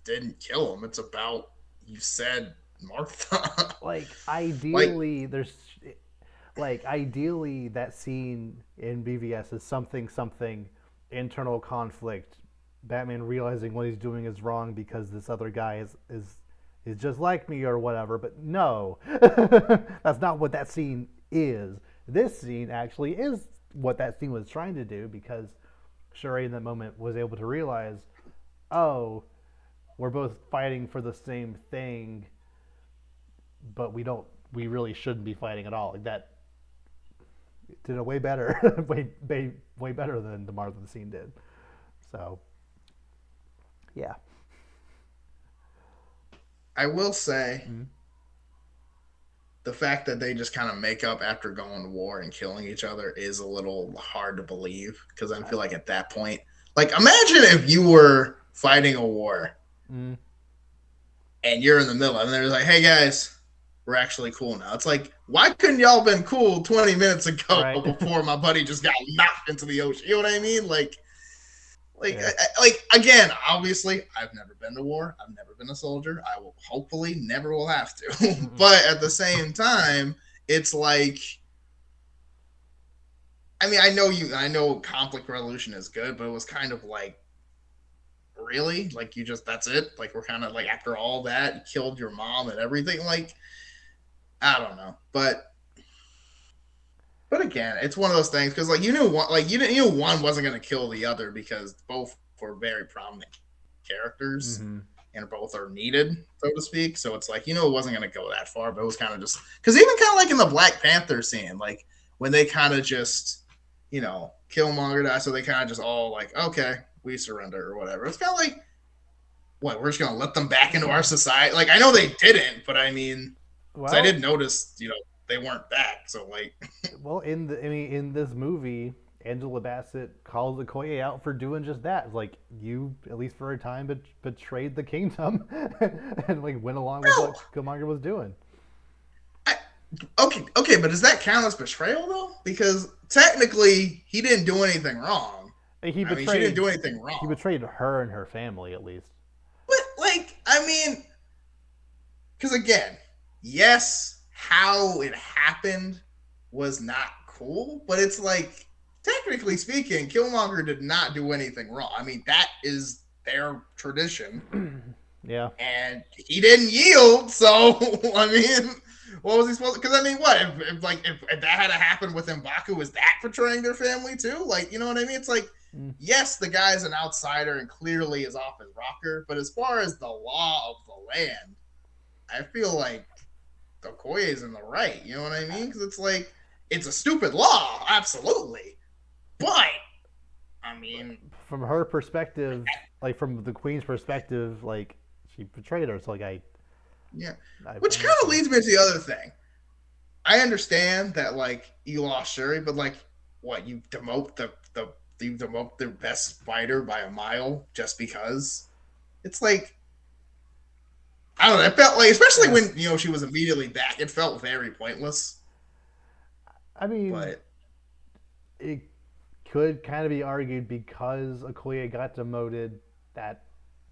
didn't kill him. It's about you said Martha. like like ideally, there's ideally that scene in BVS is something internal conflict. Batman realizing what he's doing is wrong because this other guy is just like me or whatever. But no, that's not what that scene is. This scene actually is what that scene was trying to do because Shuri in that moment was able to realize, oh, we're both fighting for the same thing, but we really shouldn't be fighting at all. Like that did a way better, way better than the Martha scene did. So, yeah. I will say, Mm-hmm. the fact that they just kind of make up after going to war and killing each other is a little hard to believe because I feel like at that point, like imagine if you were fighting a war Mm-hmm. and you're in the middle and they're like, "Hey guys, we're actually cool now." It's like, why couldn't y'all been cool 20 minutes ago Right. before my buddy just got knocked into the ocean? You know what I mean? Yeah. Like again, obviously, I've never been to war. I've never been a soldier. I will hopefully never will have to. But at the same time, it's like, I mean, I know conflict resolution is good, but it was kind of like, really, like you just that's it. Like we're kind of like after all that, you killed your mom and everything. Like I don't know, but again, it's one of those things because like you knew one, like you knew one wasn't going to kill the other because both were very prominent characters Mm-hmm. and both are needed, so to speak. So it's like it wasn't going to go that far, but it was kind of just because even kind of like in the Black Panther scene, like when they kind of just Killmonger died, so they kind of just all like, okay, we surrender or whatever. It's kind of like what we're just going to let them back into our society. Like I know they didn't, but I mean, because I Well, did notice, they weren't back. So like, in this movie, Angela Bassett calls Okoye out for doing just that. It's like you, at least for a time, betrayed the kingdom and like went along with what well, Killmonger was doing. I, okay, but does that count as betrayal though? Because technically, he didn't do anything wrong. He I mean, she didn't betrayed do anything he wrong. betrayed her and her family at least. But like, I mean, because again, yes, how it happened was not cool, but it's like technically speaking, Killmonger did not do anything wrong. I mean, that is their tradition, Yeah. and he didn't yield. So I mean, what was he supposed to? Because I mean, what if that had to happen with M'Baku, is that betraying their family too? Like, you know what I mean? It's like, Mm. yes, the guy's an outsider and clearly is off his rocker, but as far as the law of the land, I feel like Okoye is in the right. You know what I mean? Because it's like it's a stupid law, absolutely, but I mean, From her perspective, like from the queen's perspective, like she betrayed her. So like yeah. I Which kind of understand. leads me to the other thing. I understand that like you lost Shuri, but like what you demote you demote the best fighter by a mile just because it's like I don't know. It felt like, especially Yeah. when she was immediately back, it felt very pointless. I mean, But it could kind of be argued because Okoye got demoted, that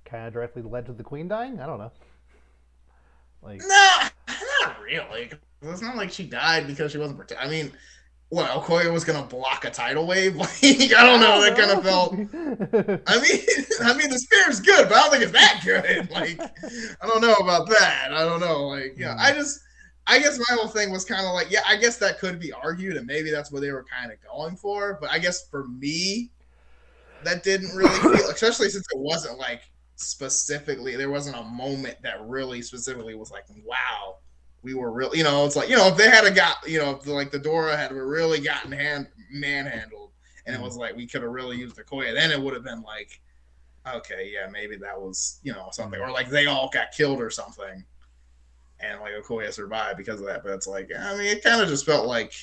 kind of directly led to the queen dying. I don't know. Like, nah, not really. It's not like she died because she wasn't protected. I mean, what Okoye was gonna block a tidal wave. Like I don't I know. don't That kind of felt. know. I mean, the spear's good, but I don't think it's that good. Like I don't know about that. I don't know. Like Mm, I guess my whole thing was kind of like, yeah, I guess that could be argued, and maybe that's what they were kind of going for. But I guess for me, that didn't really feel, especially since it wasn't like specifically, there wasn't a moment that really specifically was like, wow, we were real. It's like, if they had a got, if like the Dora had really gotten manhandled, and it mm, was like we could have really used the Koya, then it would have been like, okay, yeah, maybe that was something, mm, or like they all got killed or something, and like Okoye survived because of that. But it's like, I mean, it kind of just felt like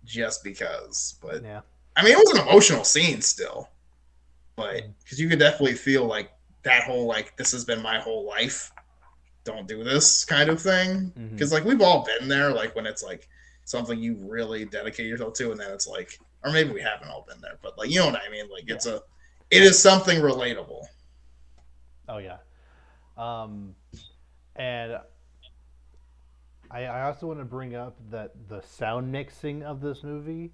just because, but yeah. I mean, it was an emotional scene still, but Mm, because you could definitely feel like that whole like this has been my whole life, don't do this kind of thing. mm-hmm. Because like we've all been there, like when it's like something you really dedicate yourself to, and then it's like, or maybe we haven't all been there, but like you know what I mean. Like Yeah. it is something relatable. Oh yeah. Um, and I also want to bring up that the sound mixing of this movie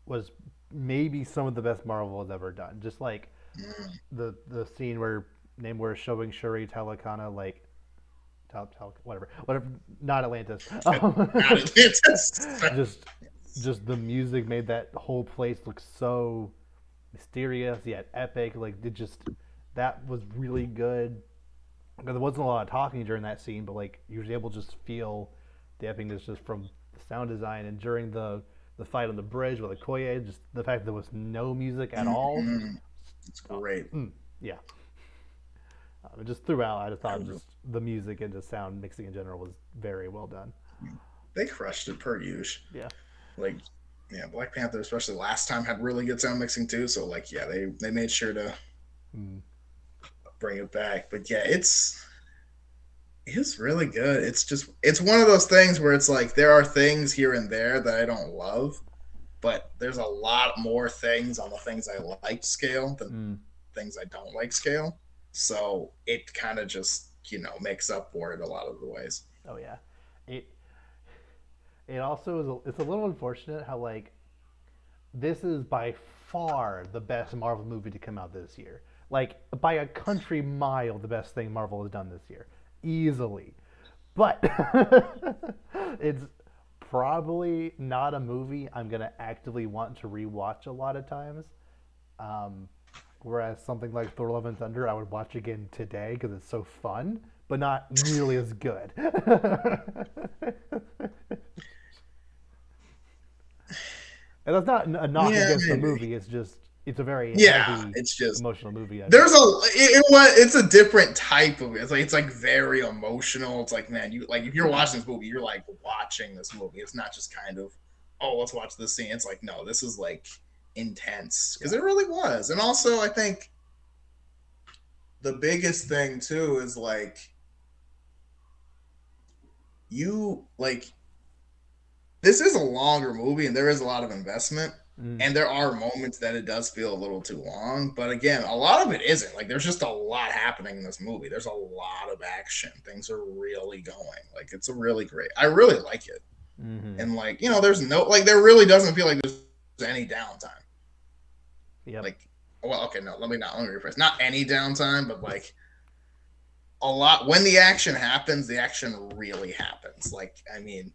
was maybe some of the best Marvel has ever done. Just like Mm. the scene where Namor is showing Shuri Telekana like whatever, not Atlantis. Not Atlantis. just just the music made that whole place look so mysterious yet epic. Like it just that was really good. There wasn't a lot of talking during that scene, but like you were able to just feel the epicness just from the sound design and during the fight on the bridge with Okoye, just the fact that there was no music at all. Mm-hmm. It's Uh, great. yeah, just throughout, I just thought just the music and the sound mixing in general was very well done. They crushed it per usual. Yeah. Like yeah, Black Panther, especially last time, had really good sound mixing too. So like yeah, they made sure to Mm. bring it back. But yeah, it's really good. It's one of those things where it's like there are things here and there that I don't love, but there's a lot more things on the things I like scale than Mm. things I don't like scale. So it kind of just makes up for it a lot of the ways. Oh yeah. It it also is it's a little unfortunate how like this is by far the best Marvel movie to come out this year. Like by a country mile, the best thing Marvel has done this year, easily. But it's probably not a movie I'm gonna actively want to rewatch a lot of times. Um, whereas something like Thor: Love and Thunder, I would watch again today because it's so fun, but not nearly as good. And that's not a knock Yeah, against the maybe. movie. It's just it's a very Yeah, heavy it's just emotional movie. I think. there's it's a different type of it. It's like very emotional. It's like, man, you like if you're watching this movie, you're like watching this movie. It's not just kind of, oh, let's watch this scene. It's like, no, this is like intense because Yeah. it really was. And also I think the biggest thing too is like you like this is a longer movie and there is a lot of investment Mm. and there are moments that it does feel a little too long, but again, a lot of it isn't. Like there's just a lot happening in this movie. There's a lot of action. Things are really going. Like it's a really great. I really like it. Mm-hmm. And like there's no like there really doesn't feel like there's any downtime. Yep. Like well, okay, no, let me rephrase. Not any downtime, but like a lot when the action happens, the action really happens. Like I mean,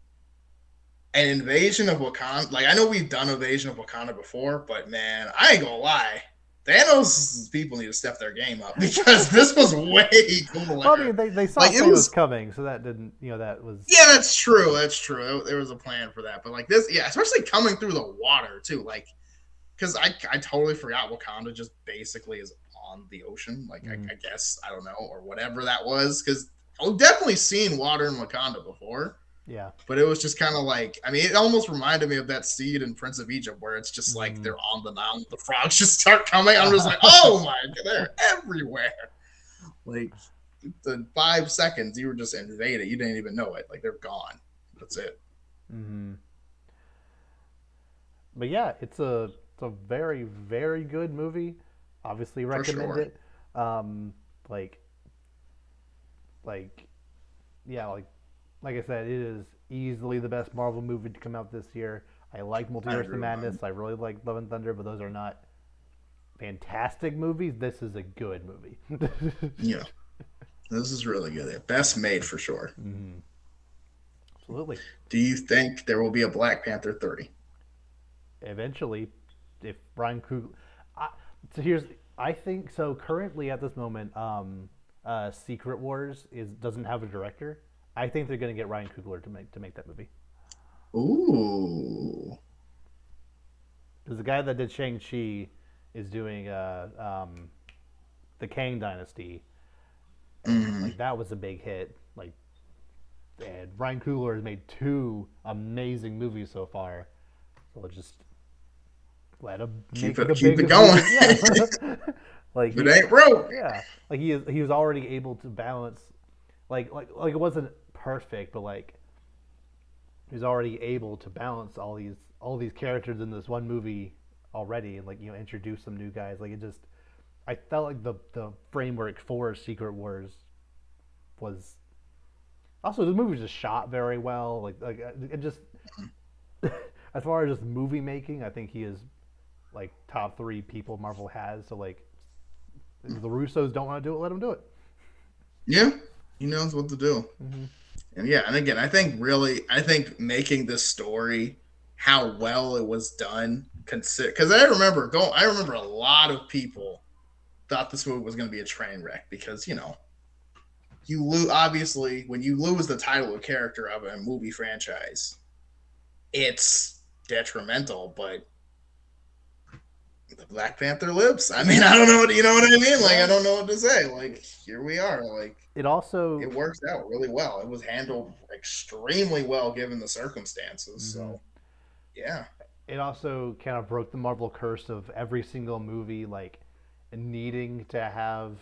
an invasion of Wakanda. Like I know we've done invasion of Wakanda before, but man, I ain't gonna lie. Thanos' people need to step their game up because this was way Well, I cooler. mean, they saw Like it Thanos was. coming, so that didn't that was Yeah, that's true. That's true. There was a plan for that, but like this, yeah, especially coming through the water too. Like because I totally forgot Wakanda just basically is on the ocean. Like mm, I guess I don't know or whatever that was because I've definitely seen water in Wakanda before. yeah. But it was just kind of like, I mean, it almost reminded me of that scene in Prince of Egypt where it's just like Mm. they're on the Nile, the frogs just start coming. I'm just like, oh my god, they're everywhere. Like the 5 seconds you were just invaded, you didn't even know it. Like they're gone. That's it. Mm-hmm. But yeah, it's a very very good movie. Obviously, For recommend sure. it. Um, like like yeah, like I said, it is easily the best Marvel movie to come out this year. I like I Multiverse of agree with Madness. I really like Love and Thunder, but those are not fantastic movies. This is a good movie. yeah, this is really good. Best made for sure. Mm-hmm. Absolutely. Do you think there will be a Black Panther 30? Eventually, if Brian Coogler, I, so here's I think so. Currently, at this moment, Secret Wars is doesn't have a director. I think they're going to get Ryan Coogler to make that movie Ooh. because the guy that did Shang Chi is doing the Kang Dynasty, and Mm. like that was a big hit. Like, and Ryan Coogler has made two amazing movies so far. So let's just let him make the Keep it biggest going. movie. Yeah, like If it ain't broke. yeah, like he was already able to balance, like it wasn't perfect, but like he was already able to balance all these characters in this one movie already, and like introduce some new guys. Like it just, I felt like the framework for Secret Wars was also the movie was just shot very well. Like it just as far as just movie making, I think he is like top three people Marvel has. So like, if the Russos don't want to do it, let them do it. Yeah, he knows what to do. Mm-hmm. And yeah, and again, I think making this story, how well it was done, because I remember a lot of people thought this movie was going to be a train wreck because you lose obviously when you lose the title or character of a movie franchise, it's detrimental. But the Black Panther lives. I mean, I don't know what you know what I mean. Like, I Yeah. don't know what to say. Like, here we are. Like, It also it works out really well. It was handled extremely well given the circumstances. mm-hmm. So, yeah. It also kind of broke the Marvel curse of every single movie like needing to have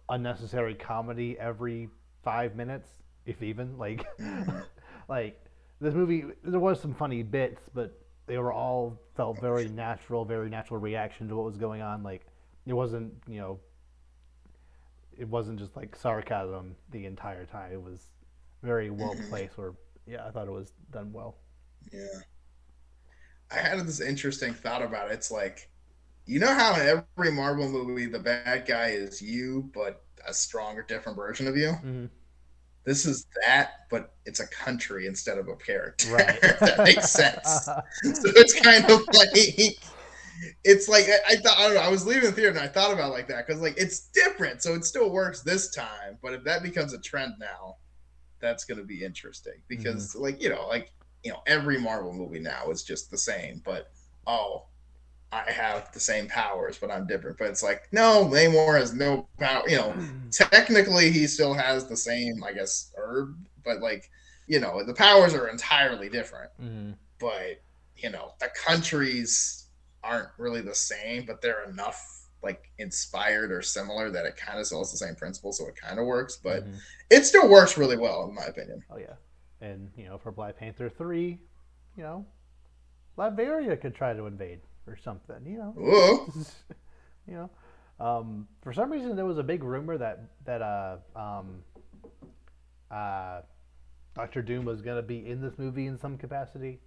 unnecessary comedy every 5 minutes, if even like Mm-hmm. like this movie. There was some funny bits, but they were all felt very natural reaction to what was going on. Like it wasn't it wasn't just like sarcasm the entire time. It was very well Mm-hmm. placed. Or yeah, I thought it was done well. Yeah. I had this interesting thought about it. It's like, you know how in every Marvel movie the bad guy is you, but a stronger, different version of you? Mm-hmm. This is that, but it's a country instead of a character. Right. If that makes sense. So it's kind of like it's like I thought I don't know. I was leaving the theater and I thought about it like that because like it's different, so it still works this time. But if that becomes a trend now, that's going to be interesting Mm-hmm. because every Marvel movie now is just the same. But oh, I have the same powers, but I'm different. But it's like, no, Namor has no power. Technically he still has the same, I guess, herb, but like, the powers are entirely different. Mm-hmm. But the countries aren't really the same, but they're enough like inspired or similar that it kind of still has the same principle, so it kind of works. But Mm-hmm. it still works really well, in my opinion. Oh yeah, and for Black Panther 3, you know, Liberia could try to invade or something. Ooh. You know, for some reason there was a big rumor that uh, Doctor Doom was gonna be in this movie in some capacity.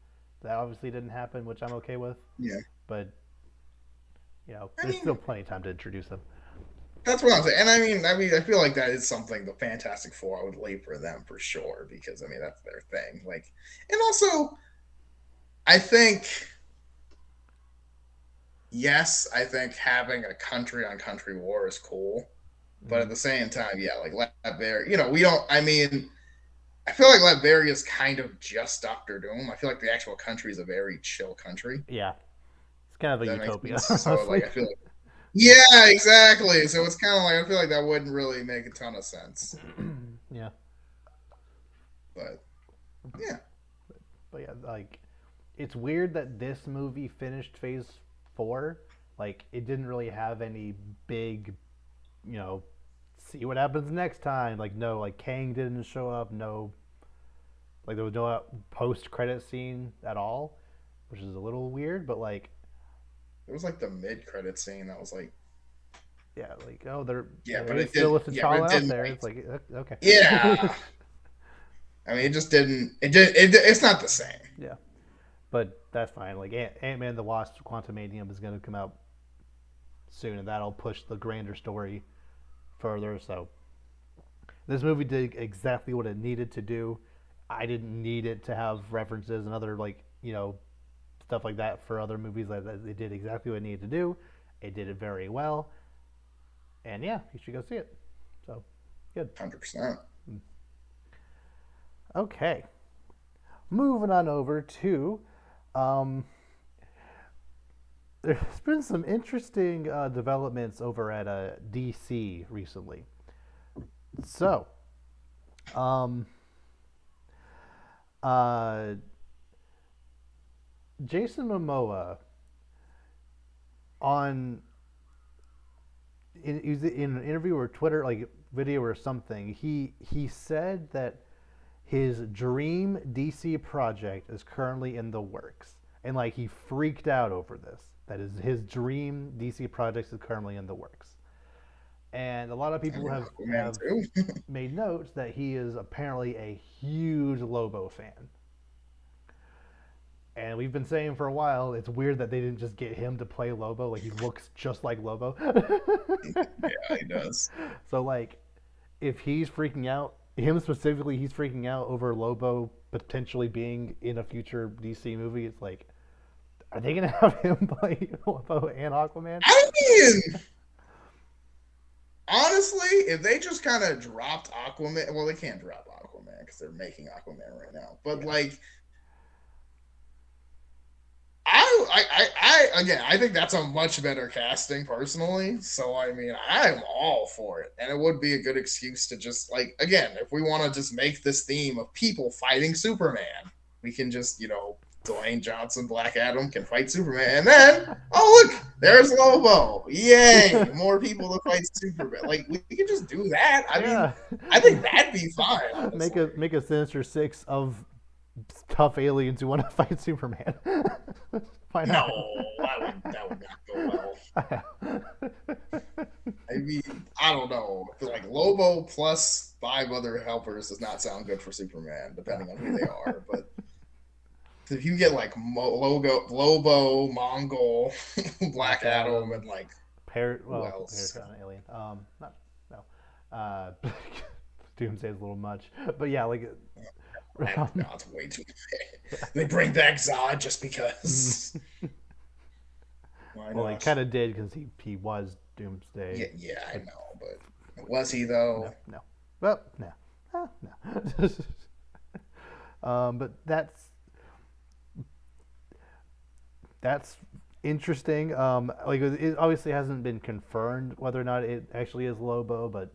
That obviously didn't happen, which I'm okay with. Yeah. But I there's mean, still plenty of time to introduce them. that's what I'm saying. And I feel like that is something the Fantastic Four would leave for them for sure, because that's their thing. Like, and also, I think, yes, I think having a country on country war is cool, but Mm-hmm. at the same time, yeah, like Latveria, we don't. I mean, I feel like Latveria is kind of just Doctor Doom. I feel like the actual country is a very chill country. Yeah, it's kind of a That makes utopia, sense. So, like, honestly. I feel like, yeah, exactly. So it's kind of like I feel like that wouldn't really make a ton of sense, Yeah, but yeah. but yeah, like it's weird that this movie finished Phase 4. Like it didn't really have any big, you know, see what happens next time. Like no, like Kang didn't show up. No, like there was no post credit scene at all, which is a little weird. But like, It was like the mid credit scene that was like, yeah, like oh, there yeah, there but is it still did, a yeah, but T'Challa it out didn't there. like, It's like okay. yeah. I mean, it just didn't. It's not the same. Yeah. but that's fine. Like Ant Man the Wasp: Quantumanium is going to come out soon, and that'll push the grander story further. So this movie did exactly what it needed to do. I didn't need it to have references and other like stuff like that for other movies. Like it did exactly what it needed to do. It did it very well, and yeah, you should go see it. So good. 100%. Okay, moving on over to um, there's been some interesting developments over at DC recently. So, um, uh, Jason Momoa on in an interview or Twitter like video or something, he said that his dream DC project is currently in the works, and like he freaked out over this. That is his dream DC project is currently in the works, and a lot of I people mean, Aquaman have too. made notes that he is apparently a huge Lobo fan. And we've been saying for a while, it's weird that they didn't just get him to play Lobo. Like he looks just like Lobo. Yeah, he does. So like, if he's freaking out, him specifically, he's freaking out over Lobo potentially being in a future DC movie. It's like, are they gonna have him play Lobo and Aquaman? I mean, honestly, if they just kind of dropped Aquaman, well, they can't drop Aquaman because they're making Aquaman right now. But Yeah. like, again, I think that's a much better casting personally. So I mean, I'm all for it, and it would be a good excuse to just like, again, if we want to just make this theme of people fighting Superman, we can just Dwayne Johnson, Black Adam can fight Superman, and then look, there's Lobo, yay, more people to fight Superman. Like we can just do that. I mean, Yeah. I think that'd be fine, make honestly. a Sinister Six of tough aliens who want to fight Superman. Why No, not? that would not go well. I mean, I don't know. Like Lobo plus five other helpers does not sound good for Superman, depending on who they are. But if you get like Lobo, Mongol, Black Black Adam, Adam, and like who Parrot's else? not an alien. Not no. Doomsday is a little much, but yeah, like No, it's way too. They bring back Zod just because. Why well, he not? kind of did because he was Yeah, Doomsday. yeah, I But know, but was he though? no. Well, no. No. But that's interesting. Like it obviously hasn't been confirmed whether or not it actually is Lobo, but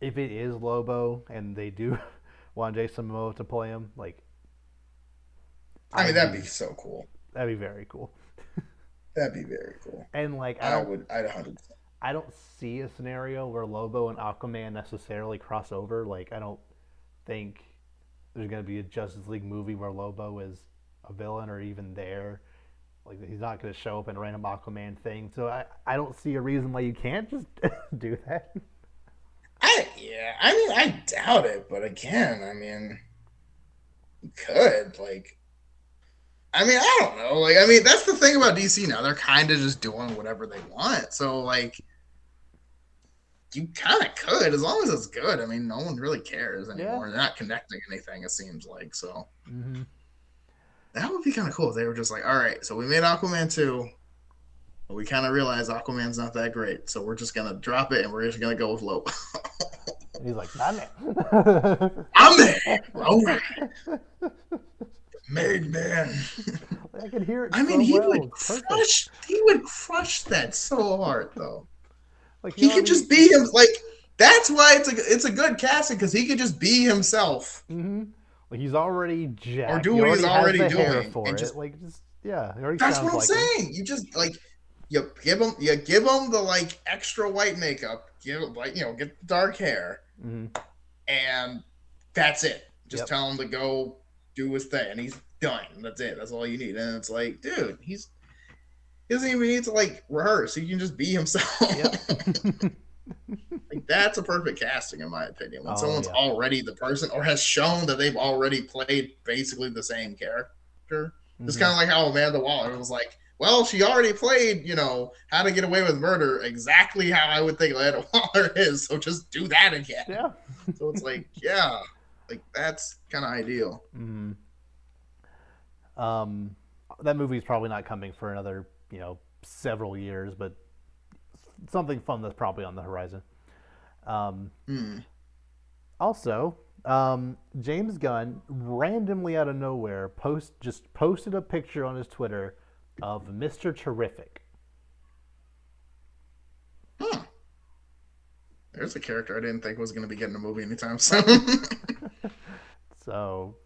if it is Lobo and they do want Jason Momoa to play him, like I mean, I'd that'd be be so cool. that'd be very cool. That'd be very cool. And like I'd 100%. I don't see a scenario where Lobo and Aquaman necessarily cross over. Like I don't think there's gonna be a Justice League movie where Lobo is a villain or even there. Like he's not gonna show up in a random Aquaman thing. So I don't see a reason why you can't just do that. Yeah, I mean, I doubt it, but again, I mean, you could like. I mean, I don't know. Like, I mean, that's the thing about DC now. They're kind of just doing whatever they want. So, like, you kind of could, as long as it's good. I mean, no one really cares Yeah. anymore. They're not connecting anything, it seems like. So, Mm-hmm. that would be kind of cool if they were just like, all right, so we made Aquaman 2, but we kind of realized Aquaman's not that great. So, we're just going to drop it and we're just going to go with Lobo. And he's like, not man. I'm there. All right. Made man. I can hear it I mean, so well. It's perfect. he would crush that so hard though. Like he He could already. just be him. Like that's why it's a good casting because he could just be himself Mm-hmm. Like he's already or jacked. do He what he's already has already the hair doing for and it. just Like just yeah, he already that's sounds what I'm like him. saying. You just like you give him the like extra white makeup, give like get the dark hair, Mm-hmm. and that's it. Just Yep. tell him to go do his thing, and he's done. That's it. That's all you need. And it's like, dude, he doesn't even need to like rehearse. He can just be himself. Yep. Like that's a perfect casting, in my opinion. When Oh someone's yeah. already the person or has shown that they've already played basically the same character. character. It's Mm-hmm. kind of like how Amanda Waller was like, well, she already played, How to Get Away with Murder exactly how I would think Amanda Waller is. So just do that again. Yeah. So it's like, yeah, like that's kind of ideal. Mm-hmm. Um, that movie's probably not coming for another, several years, but something fun that's probably on the horizon. Um, Hmm. Also, James Gunn randomly out of nowhere just posted a picture on his Twitter of Mr. Terrific. Huh. There's a character I didn't think was going to be getting a movie anytime soon. Right. So,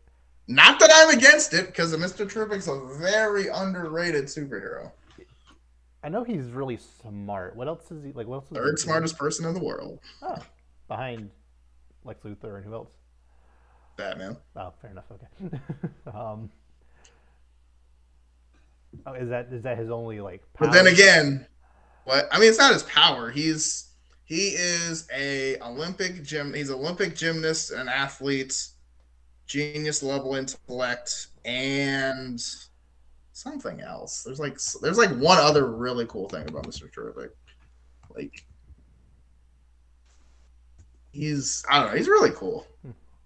Not that I'm against it, because Mr. Terrific's a very underrated superhero. I know he's really smart. What else is he like? What else is he Third do? smartest person in the world. Oh, behind Lex Luthor and who else? Batman. Oh, fair enough. Okay. um, oh, is that his only like But then power? again, what I mean, it's not his power. He is he's an Olympic gymnast and athlete, genius level intellect, and something else. There's like one other really cool thing about Mr. Terrific. Like I don't know, he's really cool.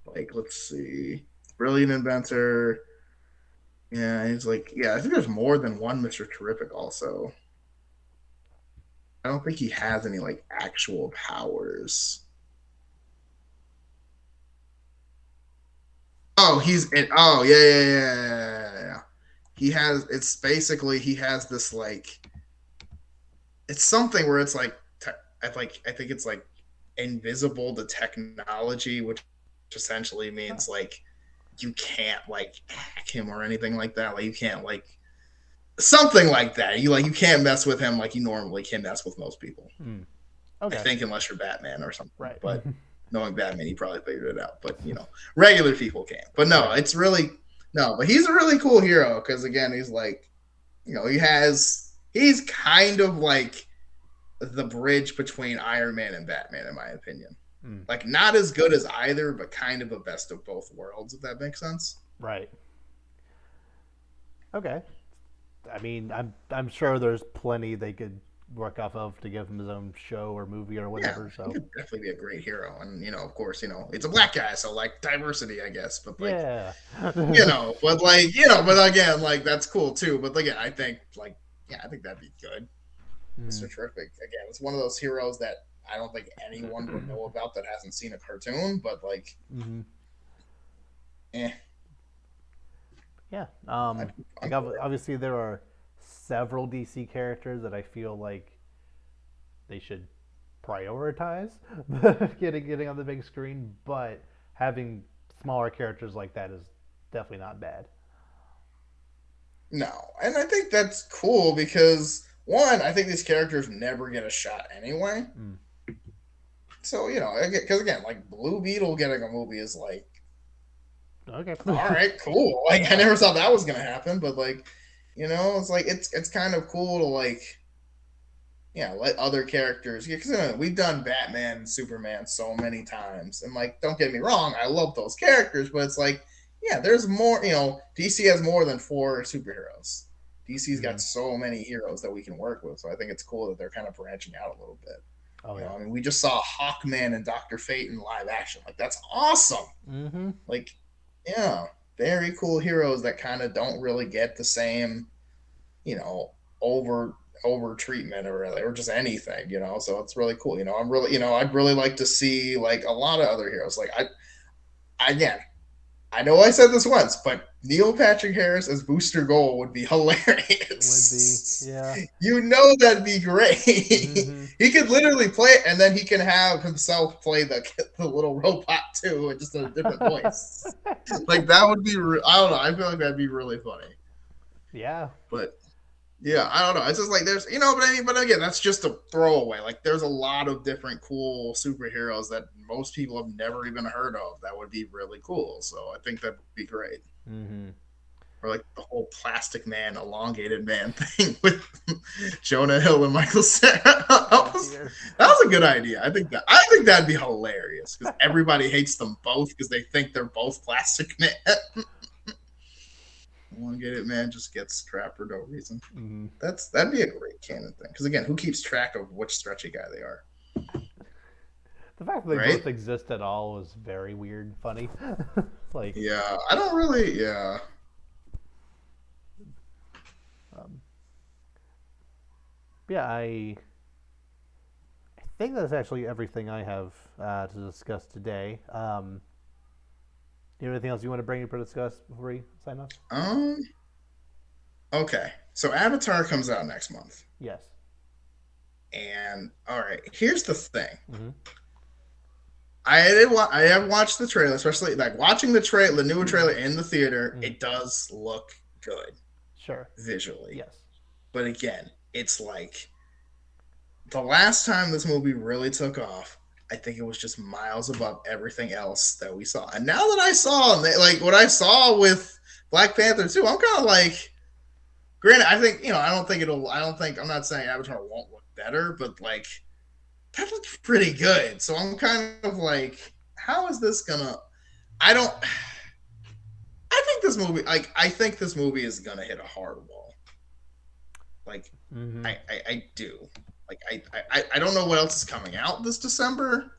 Like, let's see. Brilliant inventor. Yeah, he's like, yeah, I think there's more than one Mr. Terrific also. I don't think he has any like actual powers. Oh, oh, yeah, yeah, yeah, yeah, yeah. It's basically, he has this like, it's something where it's like, I think it's like invisible to technology, which essentially Huh. means like you can't like hack him or anything like that. Like you can't like something like that. You can't mess with him like you normally can mess with most people. Hmm. I Okay. think unless you're Batman or something. Right. But knowing Batman, he probably figured it out. But regular people can't. But no, Right. it's really no. But he's a really cool hero because again, he's like, he's kind of like the bridge between Iron Man and Batman, in my opinion. Hmm. Like not as good as either, but kind of a best of both worlds, if that makes sense. Right. Okay. I mean, I'm sure there's plenty they could work off of to give him his own show or movie or Yeah, whatever. he So could definitely be a great hero, and of course, it's a black guy, so like diversity, I guess. But like, yeah. but again, like that's cool too. But again, I think like, yeah, I think that'd be good. Hmm. Mr. Terrific, again, it's one of those heroes that I don't think anyone would know about that hasn't seen a cartoon. But like, Hmm. eh, Yeah. I'd, Like I'm for it. obviously there are several DC characters that I feel like they should prioritize getting on the big screen, but having smaller characters like that is definitely not bad. No, and I think that's cool because one, I think these characters never get a shot anyway. Mm. So because again, like Blue Beetle getting a movie is like, Okay. all right, cool. Like I Yeah. never thought that was gonna happen, but like, it's like it's kind of cool to like, yeah, let other characters. Because we've done Batman and Superman so many times, and like, don't get me wrong, I love those characters, but it's like, yeah, there's more. DC has more than four superheroes. DC's got Mm. so many heroes that we can work with, so I think it's cool that they're kind of branching out a little bit. Oh yeah. I mean, we just saw Hawkman and Doctor Fate in live action. Like that's awesome. Mm-hmm. Like, yeah, very cool heroes that kind of don't really get the same, you know, over treatment or just anything, So it's really cool. I'm really, I'd really like to see like a lot of other heroes. Like again, I know I said this once, but Neil Patrick Harris as Booster Gold would be It would be. hilarious. Yeah. That'd be great. Mm-hmm. He could literally play it, and then he can have himself play the little robot too, just in a different voice. Like that would be. I don't know. I feel like that'd be really funny. Yeah. But yeah, I don't know. It's just like there's, but I mean, but again, that's just a throwaway. Like there's a lot of different cool superheroes that most people have never even heard of that would be really cool. So I think that would be great. Mm-hmm. Or like the whole Plastic Man, elongated man thing with Jonah Hill and Michael Cera. Oh dear. That was a good idea. I think that'd be hilarious because everybody hates them both because they think they're both Plastic Man. One get it, man, just gets scrapped for no reason. Mm-hmm. That'd be a great canon thing. Because again, who keeps track of which stretchy guy they are, The fact that they right? both exist at all was very weird and funny. Like, Yeah, I don't really. Yeah, um, yeah, I think that's actually everything I have to discuss today. You have anything else you want to bring up or discuss before we sign off? um, okay. So Avatar comes out next month, Yes. and all right. Here's the thing. Mm-hmm. I have watched the trailer, especially like watching the new trailer in the theater. Mm. It does look good Sure. visually, Yes. but again, it's like the last time this movie really took off. I think it was just miles above everything else that we saw. And now that I saw like what I saw with Black Panther 2, I'm kind of like, granted, I think I don't think it'll. I don't think I'm not saying Avatar won't look better, but like that looks pretty good. So I'm kind of like, how is this gonna? I don't. I think this movie, like, I think this movie is gonna hit a hard wall. Like, Mm-hmm. I do. Like, I don't know what else is coming out this December,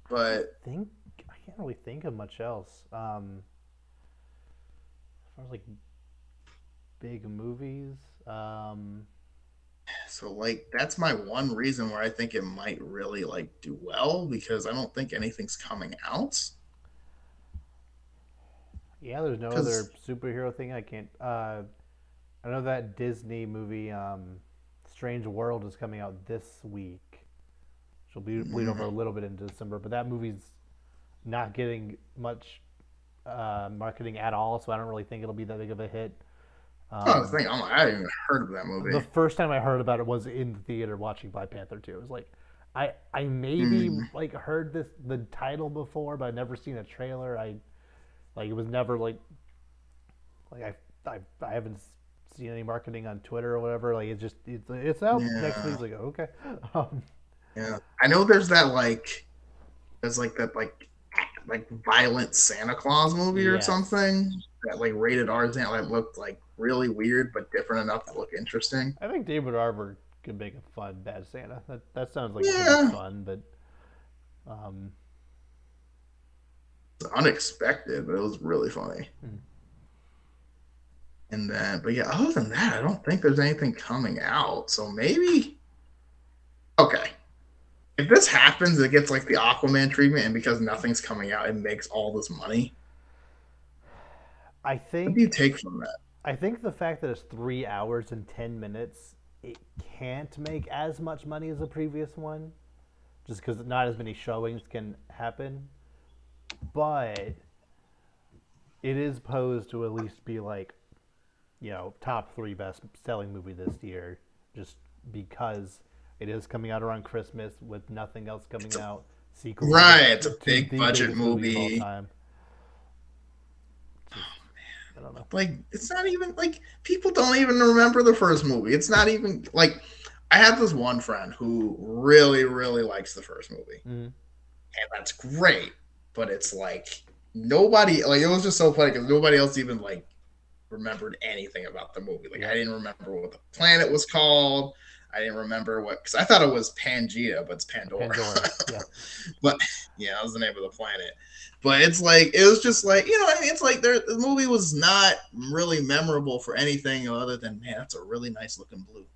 I but think I can't really think of much else. As far as like big movies, so like that's my one reason where I think it might really like do well because I don't think anything's coming out. yeah, there's no Because other superhero thing I can't. I know that Disney movie, Strange World, is coming out this week. She'll bleed over a little bit into December, but that movie's not getting much marketing at all, so I don't really think it'll be that big of a hit. oh, the Um, thing, I haven't even heard of that the movie. first time I heard about it was in the theater watching Black Panther 2. It was like I maybe Mm, like heard the title before, but I'd never seen a trailer. I like it was never like I haven't seen any marketing on Twitter or whatever. Like it's out next week. yeah, It's like okay, um, yeah. I know there's that like there's like that like violent Santa Claus movie or yes. something that like rated R Santa that looked like really weird but different enough to look interesting. I think David Arbor could make a fun Bad Santa. That sounds like it could be Yeah, fun, but um, it's unexpected, but it was really funny. hmm. And then, but yeah, other than that, I don't think there's anything coming out. So maybe okay. If this happens, it gets like the Aquaman treatment, and because nothing's coming out, it makes all this money. I What do you think take from that? I think the fact that it's 3 hours and 10 minutes, it can't make as much money as the previous one, just because not as many showings can happen. But it is posed to at least be like top three best selling movie this year, just because it is coming out around Christmas with nothing else coming It's a out. Sequel to right. It's a to big the budget biggest movies of all movie. time. Just I don't know. Like it's not even like people don't even remember the first movie. It's not even like I have this one friend who really, really likes the first movie, Mm-hmm. and that's great. But it's like nobody like it was just so funny because nobody else even like remembered anything about the movie. Like I Yep. didn't remember what the planet was called. I didn't remember what because I thought it was Pangea, but it's Pandora. Pandora. Yeah. But yeah, that was the name of the planet. But it's like it was just like I mean, it's like the movie was not really memorable for anything other than man, that's a really nice looking blue.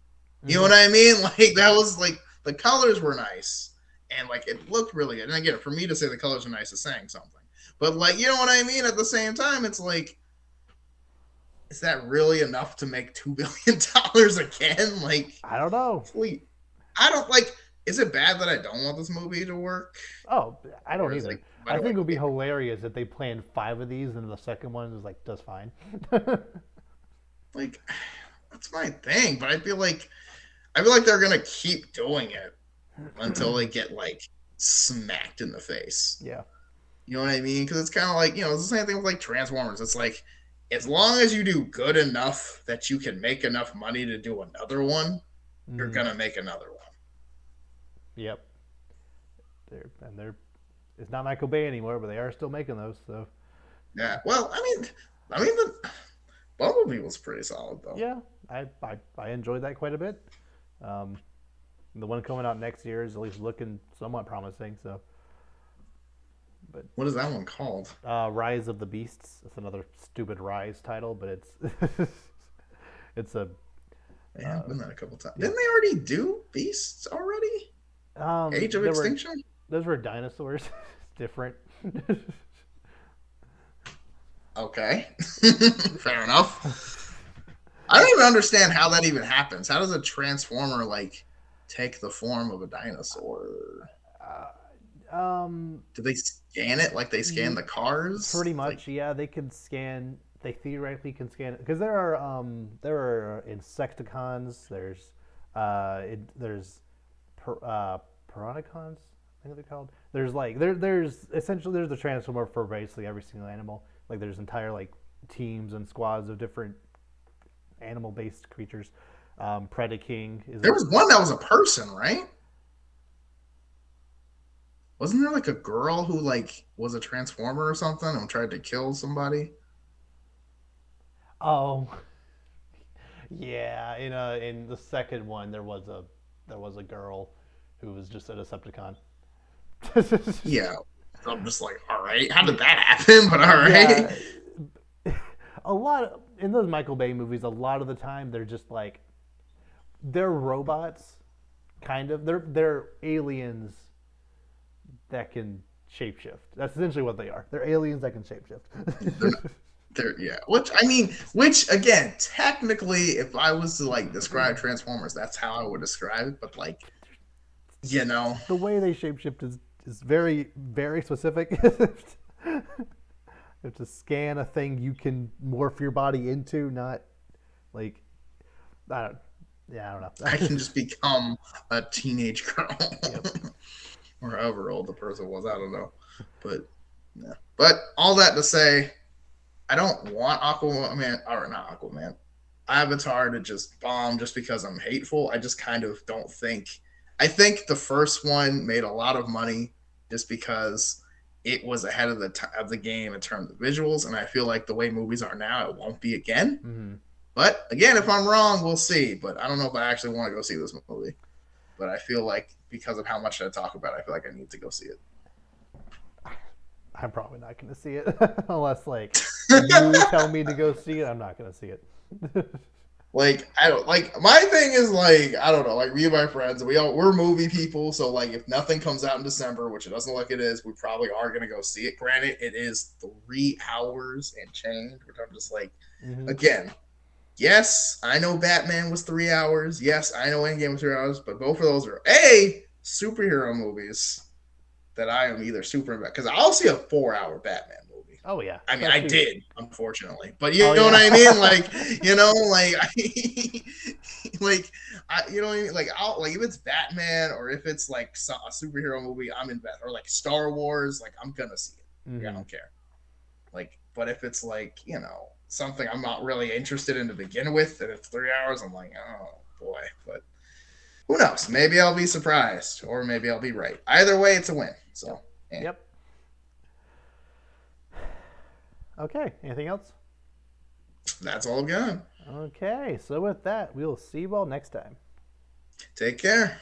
You know Mm-hmm. what I mean? Like that was like the colors were nice and like it looked really good. And again, for me to say the colors are nice is saying something. But like you know what I mean? At the same time, it's like is that really enough to make $2 billion again? Like, I don't know. please, I don't like. Is it bad that I don't want this movie to work, Oh, I don't or is either. like why I do think I it would be care? hilarious if they planned 5 of these and the second one is like does fine. Like, that's my thing. But I feel like they're gonna keep doing it until they get like smacked in the face. Yeah. You know what I mean? Because it's kind of like it's the same thing with like Transformers. It's like as long as you do good enough that you can make enough money to do another one, you're Mm-hmm. gonna make another one. Yep. They're it's not Michael Bay anymore, but they are still making those. So Yeah. Well, I mean, the Bumblebee was pretty solid though. Yeah, I enjoyed that quite a bit. Um, the one coming out next year is at least looking somewhat promising. So, but What is that one called? Rise of the Beasts. It's another stupid Rise title, but it's it's a Yeah, I've been there a couple times. yeah. Didn't they already do Beasts already? Age of There were Extinction? those were dinosaurs. Different. Okay. Fair enough. I don't even understand how that even happens. How does a transformer like take the form of a dinosaur? Do they scan it like they scan the cars? Pretty Like much, yeah. They can scan. They theoretically can scan it because there are insecticons. There's piranhacons. I think they're called. There's essentially there's a transformer for basically every single animal. Like there's entire like teams and squads of different animal based creatures. Predaking is there was one that was a person, right? Wasn't there like a girl who like was a transformer or something and tried to kill somebody? oh yeah. In the second one there was a girl who was just a Decepticon. Yeah. So I'm just like, all right, how did that happen? But all right. Yeah, a lot in those Michael Bay movies. A lot of the time, they're just like they're robots, kind of. They're aliens that can shapeshift. That's essentially what they are. They're aliens that can shapeshift. Yeah, which again, technically, if I was to like describe Transformers, that's how I would describe it. But like, you know, The way they shapeshift is very very specific. You have to scan a thing you can morph your body into, not like I don't. Yeah, I don't I know. can just become a teenage girl Yep. or however old the person was. I don't know, but yeah. But all that to say, I don't want Aquaman or not Aquaman, Avatar to just bomb just because I'm hateful. I just kind of don't think. I think the first one made a lot of money just because it was ahead of the game in terms of visuals, and I feel like the way movies are now, it won't be again. Mm-hmm. But again, if I'm wrong, we'll see. But I don't know if I actually want to go see this movie. But I feel like because of how much I talk about it, I feel like I need to go see it. I'm probably not going to see it unless like you tell me to go see it. I'm not going to see it. Like I don't like my thing is like I don't know like me and my friends we're movie people, so like if nothing comes out in December, which it doesn't look like it is, we probably are gonna go see it. Granted, it is 3 hours and change, which I'm just like Mm-hmm. again. Yes, I know Batman was 3 hours. Yes, I know Endgame was 3 hours, but both of those are superhero movies that I am either super because I'll see a 4 hour Batman movie. Oh yeah, I mean, I especially. did, unfortunately, but you Oh know what I yeah. mean. Like, you know, like, like, you know what I mean. Like, I'll like if it's Batman or if it's like a superhero movie, I'm in bed. Or like Star Wars, like I'm gonna see it. Like, I Mm-hmm. don't care. Like, but if it's like something I'm not really interested in to begin with, and it's 3 hours, I'm like, oh boy. But who knows? Maybe I'll be surprised, or maybe I'll be right. Either way, it's a win. Yep. So, yeah. Yep. Okay. Anything else? That's all I've got. Okay. So with that, we'll see you all next time. Take care.